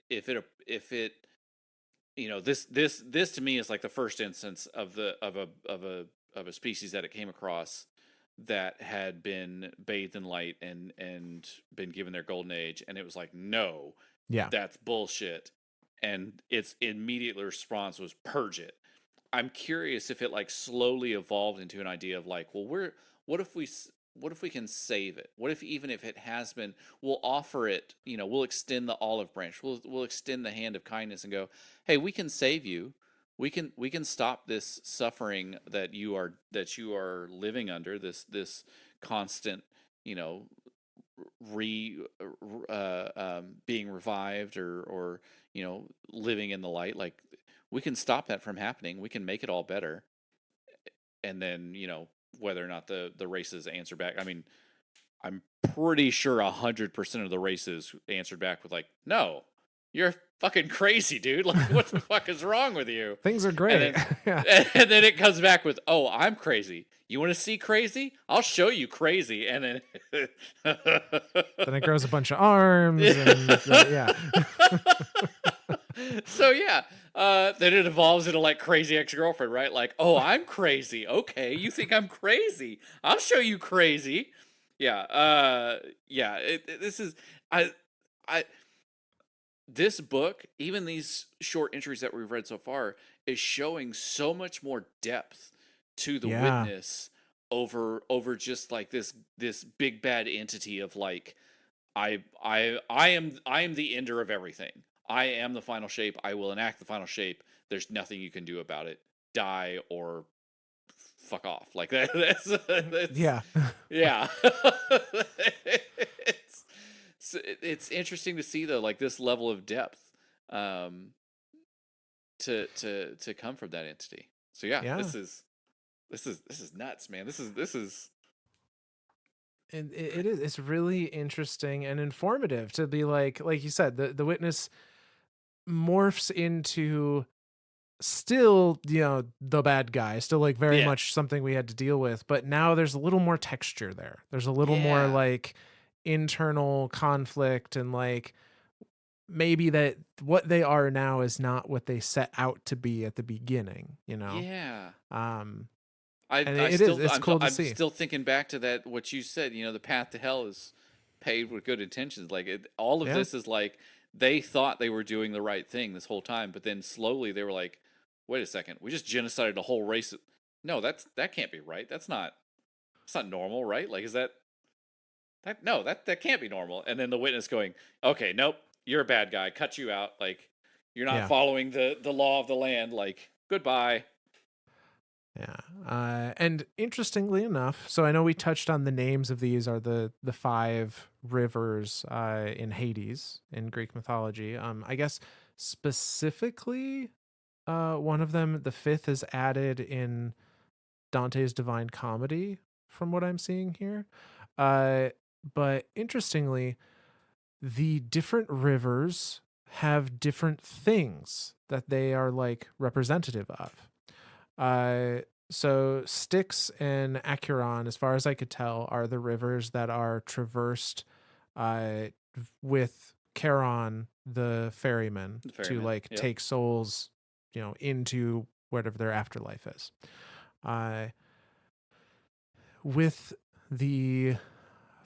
this to me is like the first instance of the of a species that it came across that had been bathed in light and been given their golden age, and it was like, no, Yeah. that's bullshit, and its immediate response was purge it. I'm curious if it like slowly evolved into an idea of like, well, what if what if we can save it? What if, even if it has been, we'll offer it, we'll extend the olive branch. We'll extend the hand of kindness and go, "Hey, we can save you. We can stop this suffering that you are living under, this constant, you know, re being revived or living in the light. Like, we can stop that from happening. We can make it all better." And then whether or not the races answer back, I mean, I'm pretty sure 100% of the races answered back with like, no, you're fucking crazy, dude. Like, what the fuck is wrong with you? Things are And great. then Yeah. and then it comes back with, oh, I'm crazy. You want to see crazy? I'll show you crazy. And then Then it grows a bunch of arms and yeah. so yeah, then it evolves into like crazy ex-girlfriend, right? Like, oh, I'm crazy. Okay, you think I'm crazy? I'll show you crazy. Yeah, yeah. This is, I, I. This book, even these short entries that we've read so far, is showing so much more depth to the Yeah. witness over just like this big bad entity of like, I am the ender of everything. I am the final shape. I will enact the final shape. There's nothing you can do about it. Die or fuck off. Like that. That's Yeah. yeah. it's it's interesting to see though, like this level of depth, um, to come from that entity. So yeah, Yeah. this is nuts, man. This is And it is, it's really interesting and informative to be like you said, the witness morphs into still, the bad guy, still like very yeah, much something we had to deal with, but now there's a little more texture there. There's a little more yeah, like internal conflict, and like maybe that what they are now is not what they set out to be at the beginning, you know? Yeah. Um, I and I it is, still it's cool to I'm see. still thinking back to that what you said, the path to hell is paved with good intentions. Like all of Yeah. this is like they thought they were doing the right thing this whole time, but then slowly they were like, "Wait a second, we just genocided a whole race." No, that can't be right. That's not normal, right? Like is that no, that can't be normal. And then the witness going, "Okay, nope, you're a bad guy. Cut you out. Like you're not Yeah. following the law of the land. Like goodbye." Yeah. And interestingly enough, so I know we touched on the names of these are the five rivers in Hades in Greek mythology. I guess specifically, one of them, the fifth, is added in Dante's Divine Comedy, from what I'm seeing here. Uh, but interestingly, the different rivers have different things that they are like representative of. Uh, so Styx and Acheron, as far as I could tell, are the rivers that are traversed uh, with Charon, the ferryman, The to ferryman. like Yep. take souls, into whatever their afterlife is. Uh, with the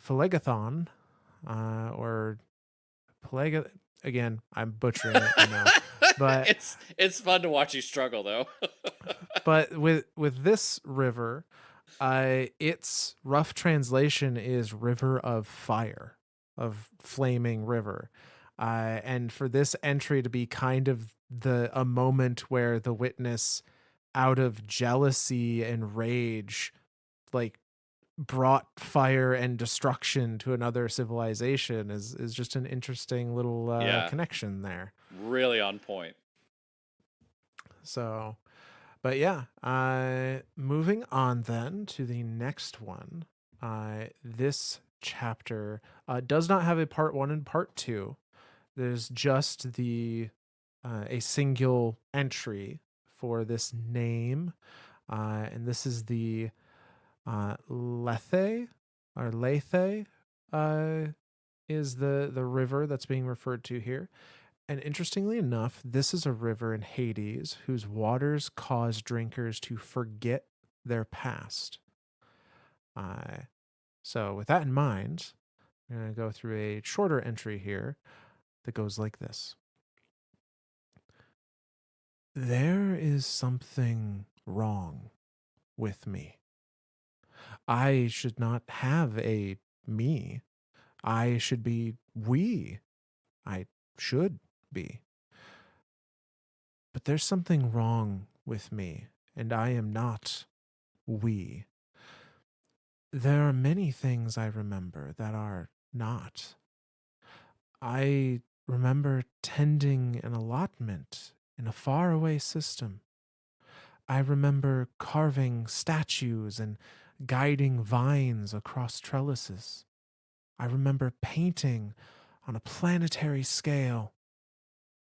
Phlegethon, or Pelega, again, I'm butchering it, I know, but It's fun to watch you struggle though. with this river, its rough translation is river of fire, of flaming river. And for this entry to be kind of a moment where the witness, out of jealousy and rage, like brought fire and destruction to another civilization, is just an interesting little Yeah, connection there. really on point. So, but yeah, moving on then to the next one. This chapter does not have a part one and part two. There's just a single entry for this name, and this is the Lethe, or Lethe, uh, is the river that's being referred to here. And interestingly enough, this is a river in Hades whose waters cause drinkers to forget their past. Uh, so, with that in mind, I'm going to go through a shorter entry here that goes like this: There is something wrong with me. I should not have a me. I should be we. I should be. But there's something wrong with me, and I am not we. There are many things I remember that are not. I remember tending an allotment in a faraway system. I remember carving statues and guiding vines across trellises. I remember painting on a planetary scale.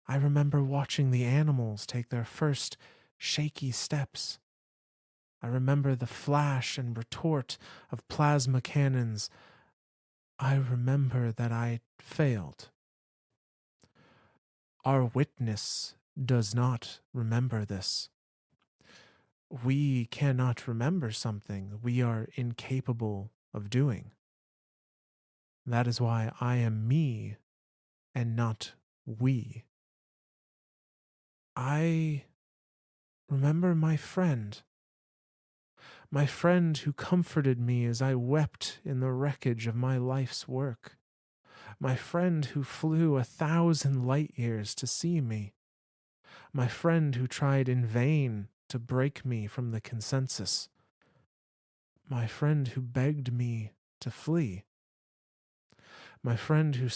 I remember watching the animals take their first shaky steps. I remember the flash and retort of plasma cannons. I remember that I failed. Our witness does not remember this. We cannot remember something we are incapable of doing. That is why I am me and not we. I remember my friend who comforted me as I wept in the wreckage of my life's work, my friend who flew 1,000 light years to see me, my friend who tried in vain to break me from the consensus, my friend who begged me to flee, my friend who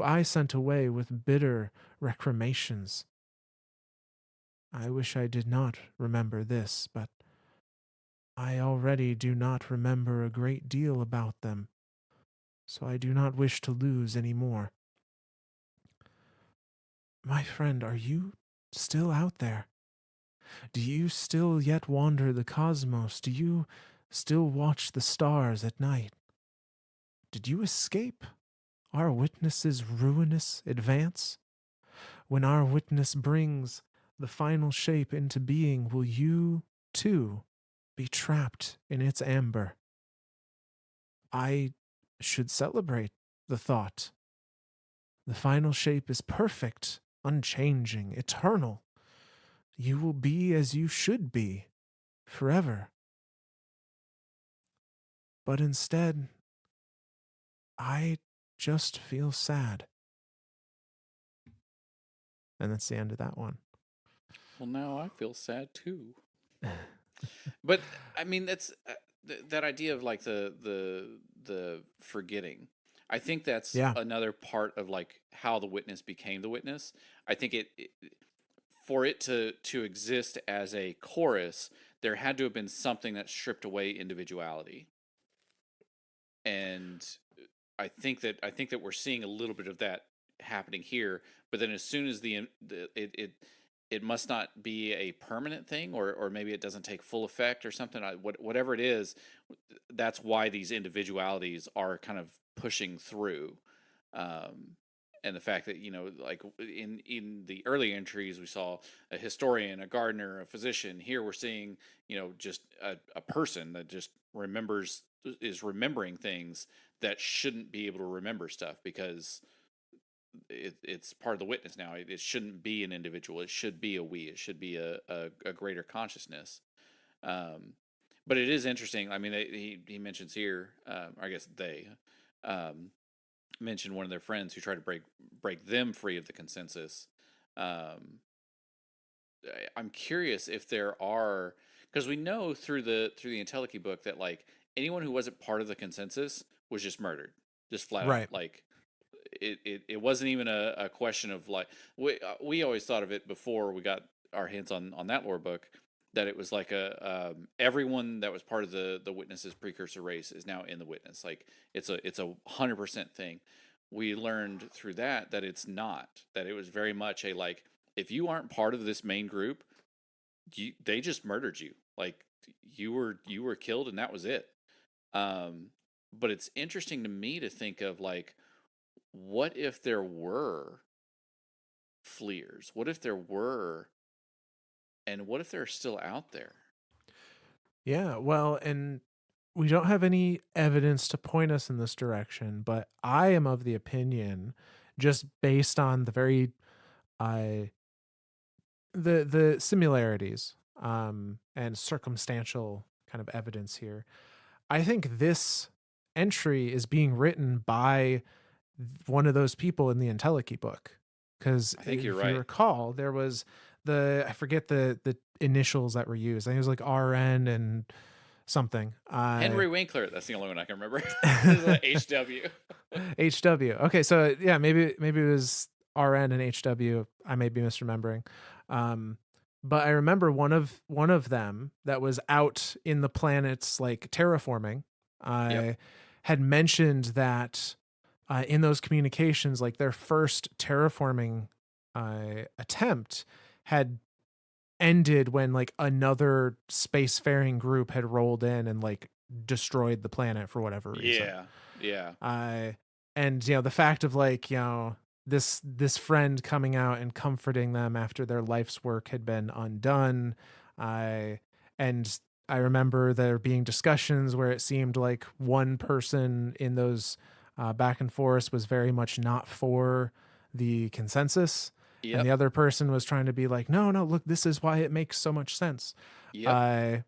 I sent away with bitter recriminations. I wish I did not remember this, but I already do not remember a great deal about them, so I do not wish to lose any more. My friend, are you still out there? Do you still yet wander the cosmos? Do you still watch the stars at night? Did you escape our witness's ruinous advance? When our witness brings the final shape into being, will you, too, be trapped in its amber? I should celebrate the thought. The final shape is perfect, unchanging, eternal. You will be as you should be, forever. But instead, I just feel sad. And that's the end of that one. Well, now I feel sad too. But I mean, that's that idea of like the forgetting. I think that's Yeah, another part of like how the witness became the witness. I think it for it to exist as a chorus, there had to have been something that stripped away individuality. And I think that we're seeing a little bit of that happening here. But then as soon as it must not be a permanent thing, or maybe it doesn't take full effect or something. Whatever it is, that's why these individualities are kind of pushing through. Um, and the fact that like in the early entries, we saw a historian, a gardener, a physician. Here we're seeing just a person that just is remembering things that shouldn't be able to remember stuff because it's part of the witness now. It shouldn't be an individual. It should be a we. It should be a greater consciousness. Um, but it is interesting. I mean, he mentions here, I guess they um, mentioned one of their friends who tried to break them free of the consensus. Um, I'm curious if there are, because we know through the Entelechy book that like anyone who wasn't part of the consensus was just murdered, just flat out. right. Like it wasn't even a question of like we always thought of it before we got our hands on that lore book, that it was like a everyone that was part of the witnesses precursor race is now in the witness. Like it's a 100% thing. We learned through that it's not, that it was very much a like, if you aren't part of this main group, they just murdered you. Like you were killed and that was it. um but it's interesting to me to think of like, what if there were fleers? What if there were, and what if they're still out there? Yeah, well, and we don't have any evidence to point us in this direction, but I am of the opinion, just based on the very uh the similarities and circumstantial kind of evidence here. I think this entry is being written by one of those people in the Entelechy book. Because I think you're if you right. recall, there was I forget the initials that were used. I think it was like RN and something. Henry Winkler. That's the only one I can remember. HW. HW. Okay, so yeah, maybe it was RN and HW. I may be misremembering. Um, but I remember one of them that was out in the planets like terraforming. Yep. I had mentioned that in those communications, like their first terraforming attempt had ended when like another spacefaring group had rolled in and like destroyed the planet for whatever reason. Yeah. Yeah. I and the fact of like this friend coming out and comforting them after their life's work had been undone. I and I remember there being discussions where it seemed like one person in those back and forth was very much not for the consensus, and the Yep. other person was trying to be like, no, no, look, this is why it makes so much sense. Yep. I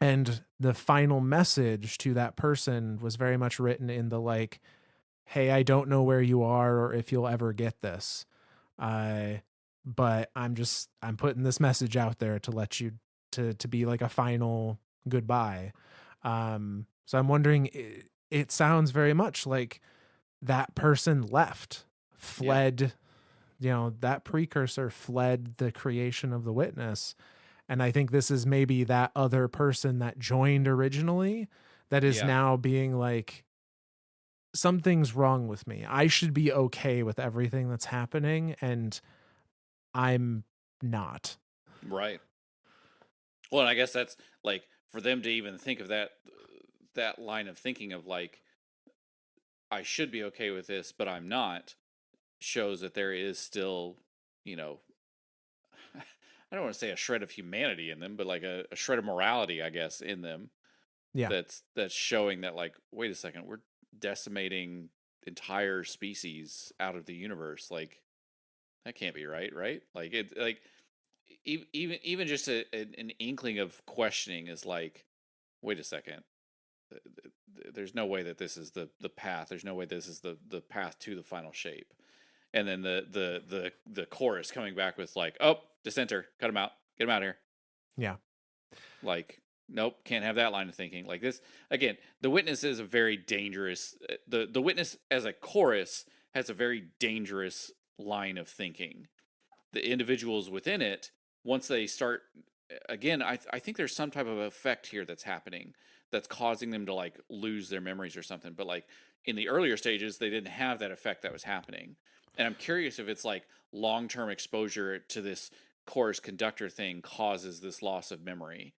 and the final message to that person was very much written in the like, hey, I don't know where you are or if you'll ever get this. I but I'm putting this message out there to let you to be like a final goodbye. So I'm wondering, it sounds very much like that person left, Yeah. fled, that precursor fled the creation of the witness. And I think this is maybe that other person that joined originally that is Yeah. now being like, something's wrong with me. I should be okay with everything that's happening, and I'm not. Right. Well, and I guess that's like, for them to even think of that line of thinking of like, I should be okay with this, but I'm not, shows that there is still, you know, I don't want to say a shred of humanity in them, but like a shred of morality, I guess, in them Yeah. that's showing that like, wait a second, we're decimating entire species out of the universe. Like that can't be right, right? Like it, like even just an inkling of questioning is like, wait a second, there's no way that this is the path. There's no way this is the path to the final shape. And then the chorus coming back with like, oh, dissenter, cut him out, get him out of here. Yeah. Like, nope, can't have that line of thinking. Like this again, the witness is a very dangerous. The witness as a chorus has a very dangerous line of thinking. The individuals within it, once they start, again, I think there's some type of effect here that's happening that's causing them to like lose their memories or something. But like in the earlier stages, they didn't have that effect that was happening. And I'm curious if it's like long term exposure to this chorus conductor thing causes this loss of memory.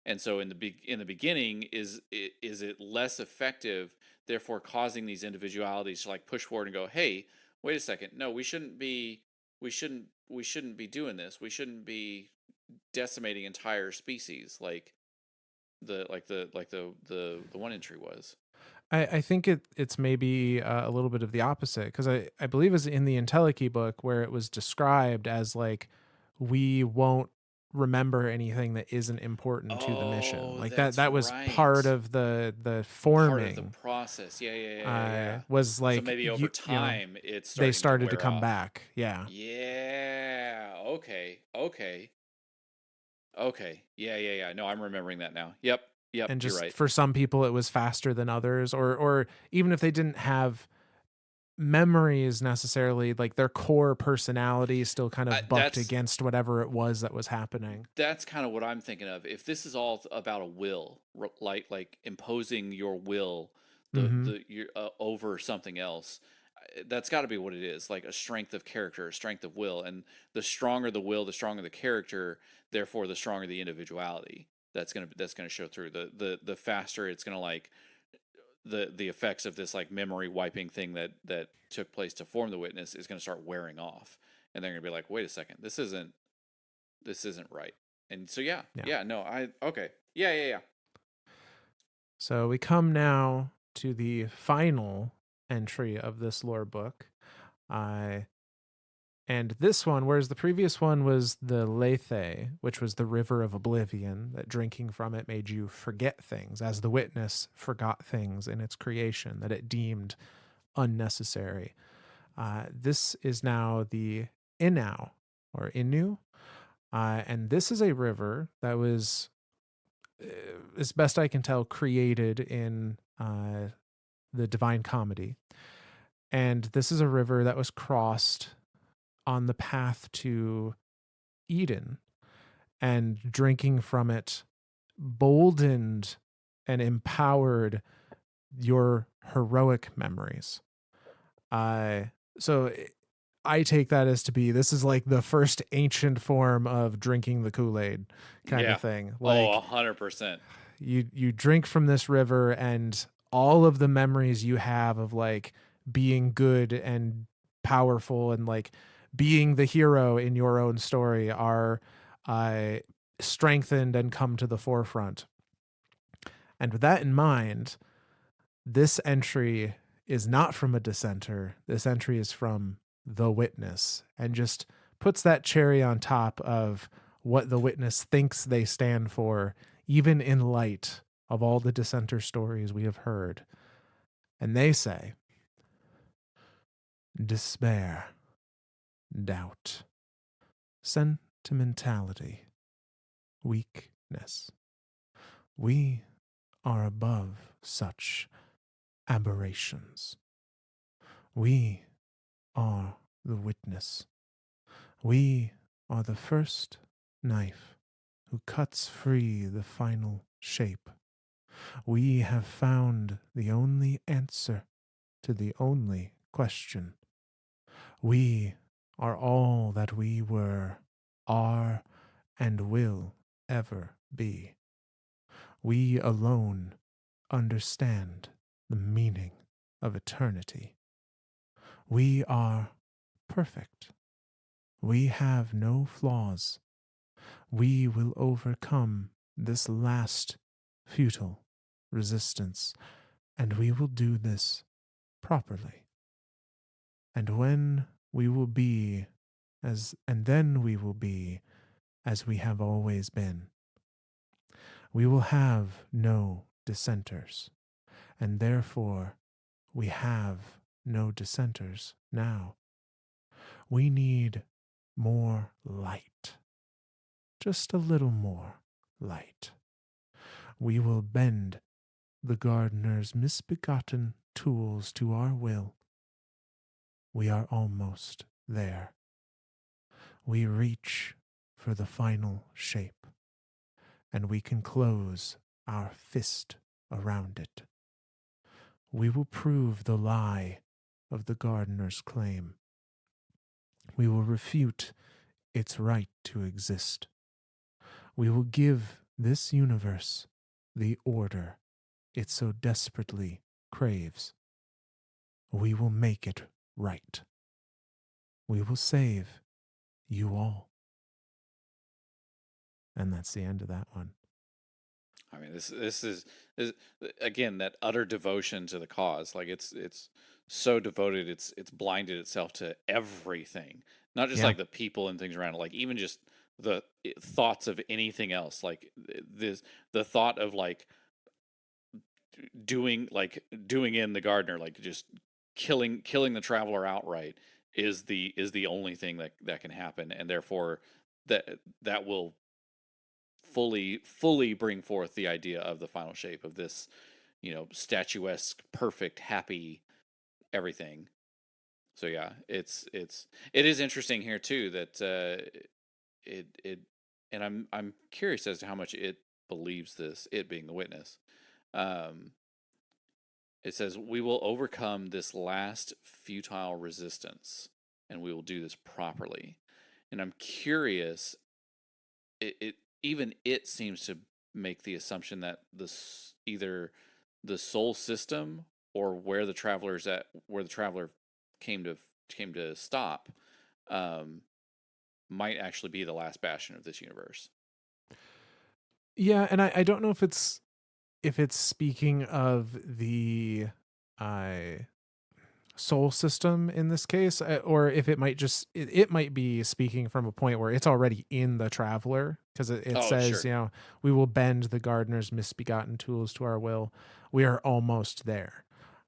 And so in the beginning, is it less effective, therefore causing these individualities to like push forward and go, hey, wait a second, no, we shouldn't be doing this. We shouldn't be decimating entire species like the one entry was. I think it's maybe a little bit of the opposite, because I believe it's in the Entelechy book where it was described as like, we won't remember anything that isn't important to the mission. Oh, Like that's that was part right. of the Part of the forming. process. Yeah, yeah, yeah, yeah, yeah. Was So like, maybe over you know, time it's they starting to started to wear come off. back. Yeah. Yeah. Okay. Okay. Okay. Yeah, yeah, yeah. No, I'm remembering that now. Yep. Yep, And you're just right. for some people it was faster than others, or even if they didn't have memories necessarily, like their core personality still kind of bucked That's against whatever it was that was happening. that's kind of what I'm thinking of. If this is all about a will, like imposing your will, Mhm. the your over something else, that's got to be what it is. Like a strength of character, a strength of will, and the stronger the will, the stronger the character. Therefore, the stronger the individuality. That's gonna show through. The faster it's gonna like the effects of this like memory wiping thing that took place to form the witness is gonna start wearing off, and they're gonna be like, wait a second, this isn't right. And so yeah, Yeah. yeah, no, I okay. Yeah, yeah, yeah. So we come now to the final entry of this lore book. I And this one, whereas the previous one was the Lethe, which was the river of oblivion, that drinking from it made you forget things, as the witness forgot things in its creation that it deemed unnecessary. This is now the Inau, or Inu. And this is a river that was, as best I can tell, created in the Divine Comedy. And this is a river that was crossed on the path to Eden, and drinking from it boldened and empowered your heroic memories. Uh, so I take that as to be, this is like the first ancient form of drinking the Kool-Aid kind of Yeah. thing. Oh, Like 100%. you drink from this river, and all of the memories you have of like being good and powerful and like being the hero in your own story are uh, strengthened and come to the forefront. And with that in mind, this entry is not from a dissenter. This entry is from the witness, and just puts that cherry on top of what the witness thinks they stand for, even in light of all the dissenter stories we have heard. And they say, despair, doubt, sentimentality, weakness. We are above such aberrations. We are the witness. We are the first knife who cuts free the final shape. We have found the only answer to the only question. We are all that we were, are, and will ever be. We alone understand the meaning of eternity. We are perfect. We have no flaws. We will overcome this last futile resistance, and we will do this properly. And when we will be and then we will be as we have always been. We will have no dissenters, and therefore we have no dissenters now. We need more light, just a little more light. We will bend the gardener's misbegotten tools to our will. We are almost there. We reach for the final shape, and we can close our fist around it. We will prove the lie of the gardener's claim. We will refute its right to exist. We will give this universe the order it so desperately craves. We will make it right. We will save you all. And that's the end of that one. I mean, this is again that utter devotion to the cause. Like it's so devoted. It's blinded itself to everything, not just Yeah. like the people and things around it. Like even just the thoughts of anything else. Like this, the thought of like doing in the gardener, like just killing the traveler outright is the only thing that can happen, and therefore that will fully bring forth the idea of the final shape of this, statuesque, perfect, happy everything. So yeah, it is interesting here too that it and I'm curious as to how much it believes this, it being the witness. Um, it says we will overcome this last futile resistance, and we will do this properly. And I'm curious, it even it seems to make the assumption that this either the soul system or where the traveler came to stop, um, might actually be the last bastion of this universe. Yeah, and I don't know if it's speaking of the uh soul system in this case, or if it might be speaking from a point where it's already in the traveler, because it Oh, says, sure, we will bend the gardener's misbegotten tools to our will. We are almost there.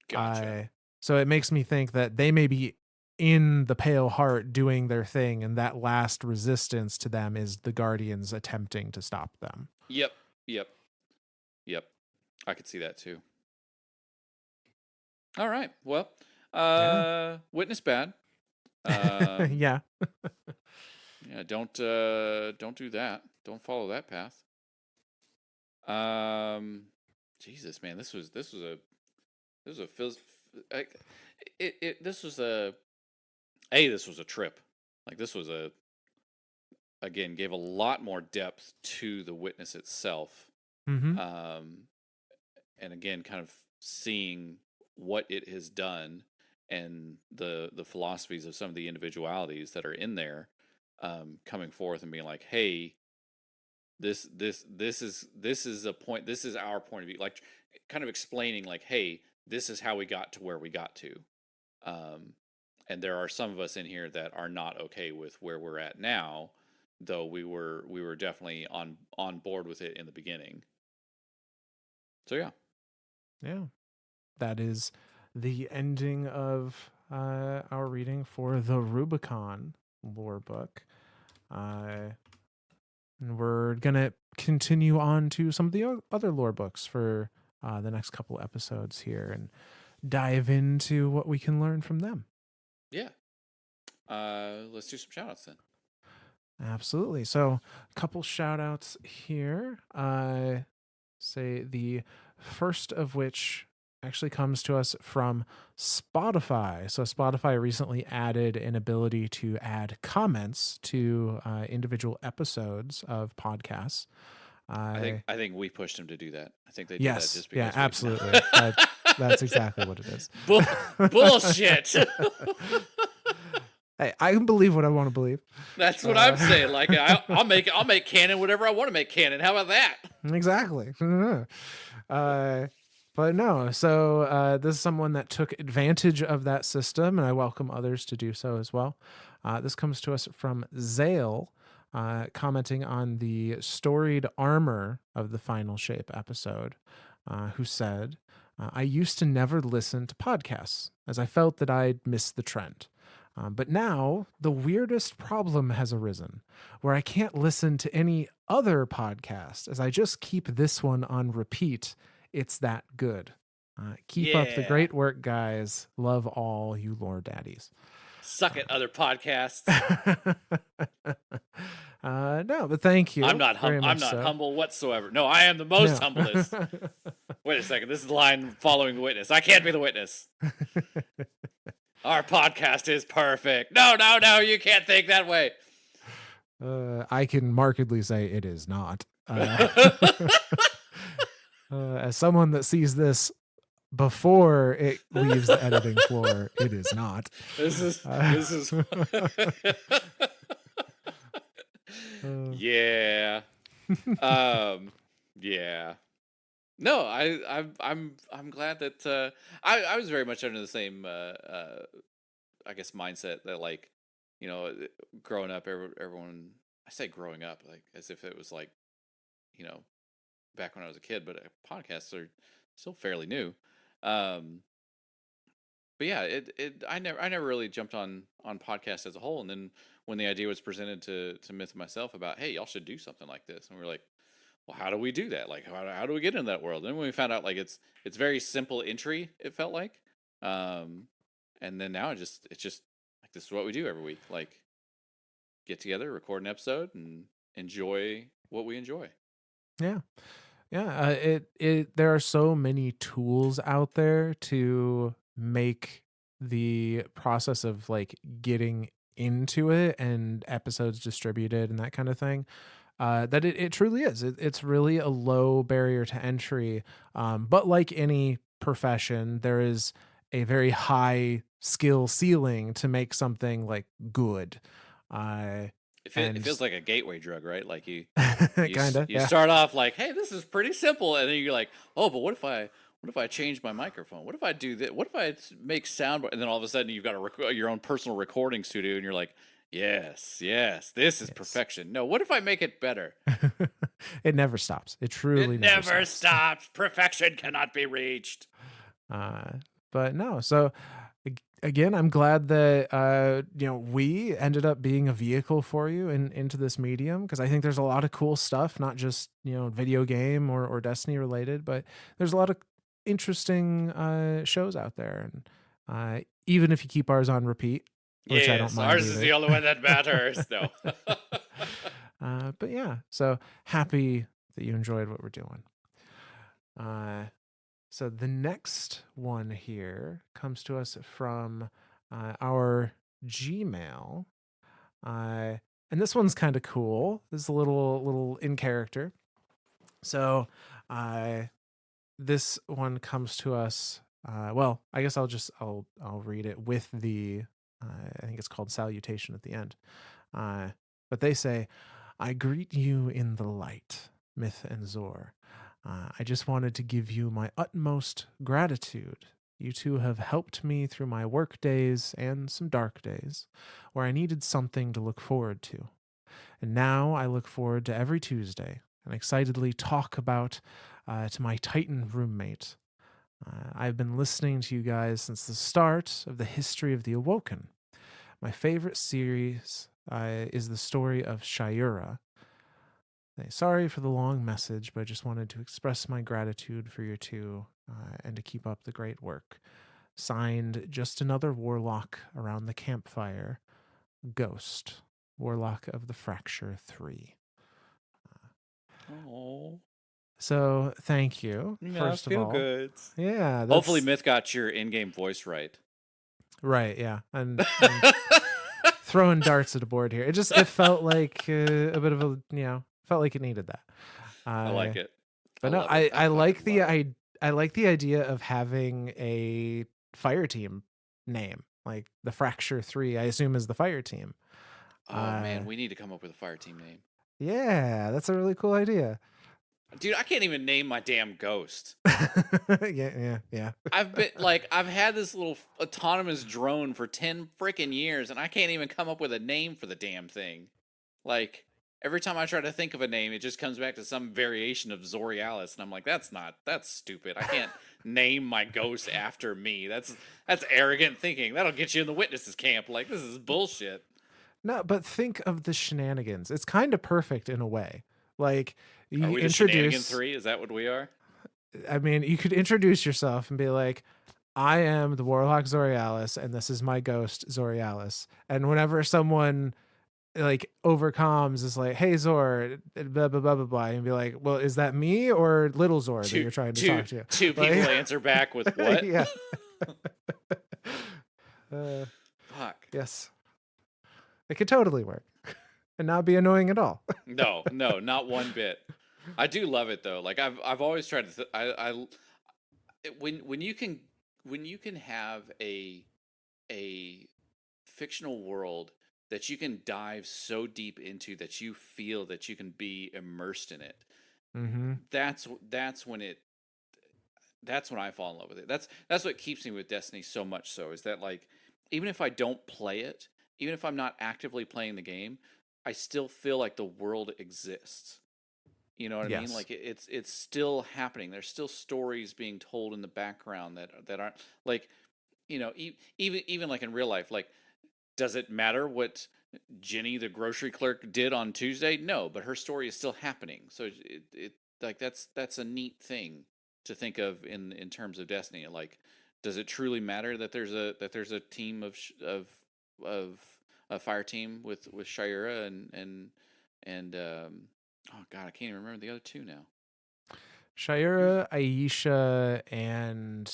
gotcha. I So it makes me think that they may be in the pale heart doing their thing, and that last resistance to them is the guardians attempting to stop them. Yep, yep, yep. I could see that too. All right. Well, Yeah. witness bad. Um, Yeah. yeah, don't do that. Don't follow that path. Jesus, man, this was a this was this was a trip. Like this was a again gave a lot more depth to the witness itself. Mm-hmm. Um, and again, kind of seeing what it has done and the philosophies of some of the individualities that are in there, coming forth and being like, hey, this is a point, this is our point of view, like kind of explaining like, hey, this is how we got to where we got to. um, and there are some of us in here that are not okay with where we're at now, though we were definitely on board with it in the beginning. So yeah. Yeah. That is the ending of our reading for the Rubicon lore book. And we're going to continue on to some of the other lore books for the next couple episodes here and dive into what we can learn from them. Yeah. Let's do some shout outs then. Absolutely. So, a couple shout outs here. Say the first of which actually comes to us from Spotify. So Spotify recently added an ability to add comments to individual episodes of podcasts. I think I I think we pushed him to do that. I think they did that Yes, just yeah, because we absolutely. That's exactly what it is. Bullshit. Hey, I can believe what I want to believe. That's what I'm saying. Like I'll make canon whatever I want to make canon. How about that? Exactly. But no, so this is someone that took advantage of that system, and I welcome others to do so as well. This comes to us from Zale, commenting on the storied armor of the Final Shape episode, who said, I used to never listen to podcasts as I felt that I'd missed the trend. But now the weirdest problem has arisen where I can't listen to any other podcast as I just keep this one on repeat. It's that good. Keep up the Yeah. great work, guys. Love all you lore daddies. Suck it, other podcasts. No, but thank you. I'm not humble whatsoever. No, I am the most humblest. Wait a second. This is the line following the witness. I can't be the witness. Our podcast is perfect. No, you can't think that way. I can markedly say it is not. As someone that sees this before it leaves the editing floor, it is not. This is yeah. Yeah. No, I'm glad that I was very much under the same I guess mindset that, like, you know, growing up, everyone, I say growing up like as if it was like, you know, back when I was a kid, but podcasts are still fairly new. Um, but yeah, I never really jumped on podcasts as a whole, and then when the idea was presented to Myth and myself about, hey, y'all should do something like this, and we are like, well, how do we do that? Like, how do we get into that world? And when we found out, like, it's very simple entry, it felt like, and then now it's just like, this is what we do every week, like, get together, record an episode, and enjoy what we enjoy. Yeah. Yeah, there are so many tools out there to make the process of like getting into it and episodes distributed and that kind of thing, that it truly is. It's really a low barrier to entry. But like any profession, there is a very high skill ceiling to make something like good. It feels like a gateway drug, right? Like you kind of, you start off like, hey, this is pretty simple, and then you're like, oh, but what if I change my microphone? What if I do that? What if I make sound? And then all of a sudden you've got your own personal recording studio, and you're like, yes, this is perfection. No, what if I make it better? It never stops. It truly never stops. Perfection cannot be reached. But no, so again, I'm glad that we ended up being a vehicle for you into this medium, because I think there's a lot of cool stuff, not just video game or Destiny related, but there's a lot of interesting shows out there, and even if you keep ours on repeat, which I don't mind ours either. Is the only one that matters. No. But yeah, so happy that you enjoyed what we're doing. So the next one here comes to us from our Gmail. And this one's kind of cool. This is a little in character. So this one comes to us. Well, I guess I'll read it with the I think it's called salutation at the end. But they say, I greet you in the light, Myth and Zor. I just wanted to give you my utmost gratitude. You two have helped me through my work days and some dark days where I needed something to look forward to. And now I look forward to every Tuesday and excitedly talk about to my Titan roommate. I've been listening to you guys since the start of the history of the Awoken. My favorite series is the story of Shayura. Sorry for the long message, but I just wanted to express my gratitude for you two and to keep up the great work. Signed, just another warlock around the campfire. Ghost, Warlock of the Fracture 3. Oh. So thank you. First of all, good. Yeah. Hopefully, Myth got your in-game voice right. Right. Yeah. And throwing darts at a board here. It felt like a bit of a felt like it needed that. I like it. But I like the I like the idea of having a fire team name, like the Fracture 3, I assume is the fire team. Oh Uh, man, we need to come up with a fire team name. yeah, that's a really cool idea. Dude, I can't even name my damn ghost. Yeah. I've had this little autonomous drone for 10 freaking years and I can't even come up with a name for the damn thing. Like every time I try to think of a name, it just comes back to some variation of Zorialis and I'm like that's stupid. I can't name my ghost after me. That's arrogant thinking. That'll get you in the witnesses camp. Like this is bullshit. No, but think of the shenanigans. It's kind of perfect in a way. Like Are you we the Shenanigan introduce, 3? Is that what we are? I mean, you could introduce yourself and be like, I am the Warlock Zorialis, and this is my ghost Zorialis. And whenever someone like overcomes is like, hey Zor, blah blah blah blah blah, and be like, well, is that me or little Zor that Two you're trying to two talk to? two people Like, answer back with what? yeah. uh, Fuck. yes, it could totally work and not be annoying at all. No, no, not one bit. I do love it though. Like I've always tried to when you can have a fictional world that you can dive so deep into that you feel that you can be immersed in it. Mm-hmm. That's when it that's when I fall in love with it. That's what keeps me with Destiny so much so is that like even if I don't play it, even if I'm not actively playing the game, I still feel like the world exists. You know what I mean? Yes. Like it's still happening. There's still stories being told in the background that aren't like even like in real life. Like, does it matter what Jenny the grocery clerk did on Tuesday? No, but her story is still happening. So it like that's a neat thing to think of in terms of Destiny. Like, does it truly matter that there's a team of a fire team with Shira and oh god, I can't even remember the other two now. Who's Shira, Aisha, and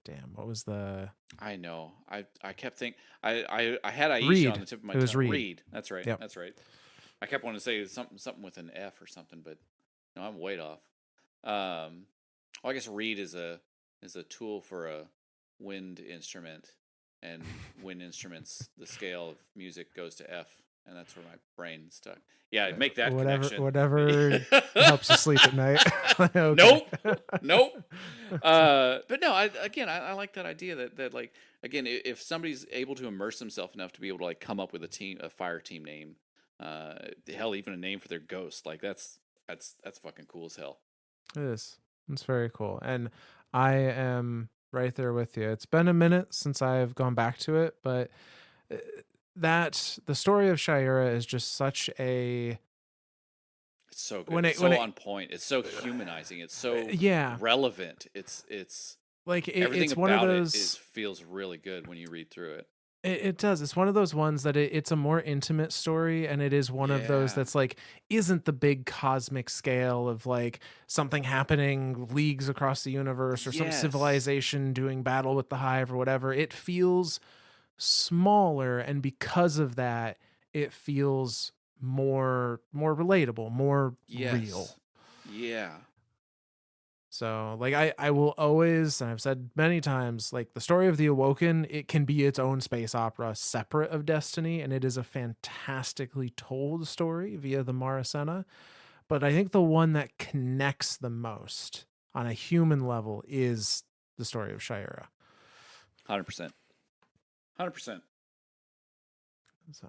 damn, what was the I know. I kept think I had Aisha on Reed? the tip of my It was tongue. Reed. Reed. That's right. Yep. That's right. I kept wanting to say something with an F or something, but no, I'm way off. Well, I guess Reed is a tool for a wind instrument, and wind instruments the scale of music goes to F, and that's where my brain stuck. Yeah, I'd make that connection. Whatever helps you sleep at night. Okay. Nope, nope. But no, I like that idea that like again, if somebody's able to immerse themselves enough to be able to like come up with a fire team name, uh, hell, even a name for their ghost, like that's fucking cool as hell. It is. It's very cool. And I am right there with you. It's been a minute since I've gone back to it, but uh, that the story of Shira is just such a It's so good. when It's it when so it on point. It's so humanizing. It's so yeah, relevant. It's like everything it's one of about it is those feels really good when you read through it. it does. It's one of those ones that it's a more intimate story, and it is one of those Yeah. that's like isn't the big cosmic scale of like something happening leagues across the universe or some Yes. civilization doing battle with the hive or whatever. It feels smaller, and because of that, it feels more relatable, more real. Yes. Yeah. So like I will always, and I've said many times, like the story of the Awoken, it can be its own space opera separate of Destiny, and it is a fantastically told story via the Maracena. But I think the one that connects the most on a human level is the story of Shira. 100%. 100%. So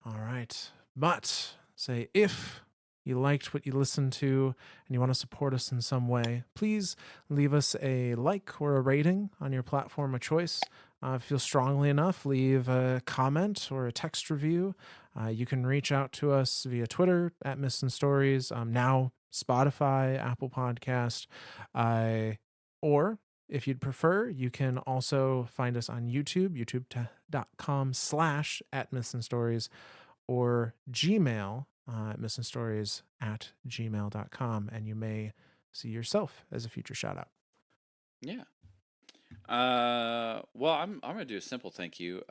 all right. But say if you liked what you listened to and you want to support us in some way, please leave us a like or a rating on your platform of choice. If you feel strongly enough, leave a comment or a text review. You can reach out to us via Twitter at Missing Stories, now Spotify, Apple Podcast, or if you'd prefer, you can also find us on YouTube, youtube.com/ at Missing Stories, or Gmail, missingstories at gmail.com, and you may see yourself as a future shout out. Yeah. Well, I'm gonna do a simple thank you.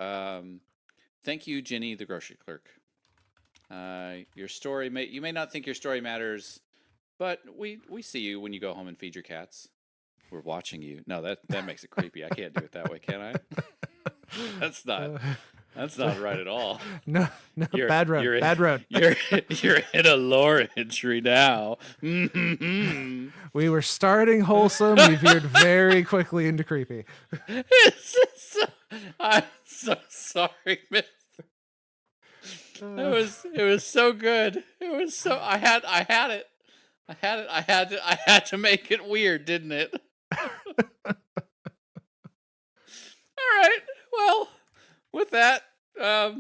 Thank you, Jenny, the grocery clerk. Your story you may not think your story matters But we see you when you go home and feed your cats. We're watching you. No, that makes it creepy. I can't do it that way, can I? That's not that's not right at all. No, no, You're bad road, you're bad road. you're in a lore entry now. We were starting wholesome. We veered very quickly into creepy. I'm so sorry, Myth. It was so good. It was so I had it. I had to make it weird, didn't it? All right. Well, with that, bye.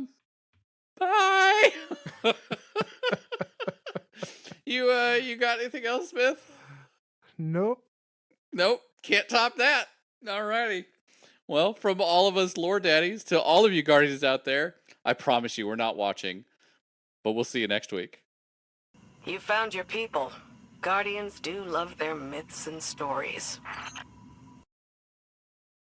You got anything else, Smith? Nope. Nope. Can't top that. Alrighty. Well, from all of us lore daddies to all of you guardians out there, I promise you we're not watching. But we'll see you next week. You found your people. Guardians do love their myths and stories.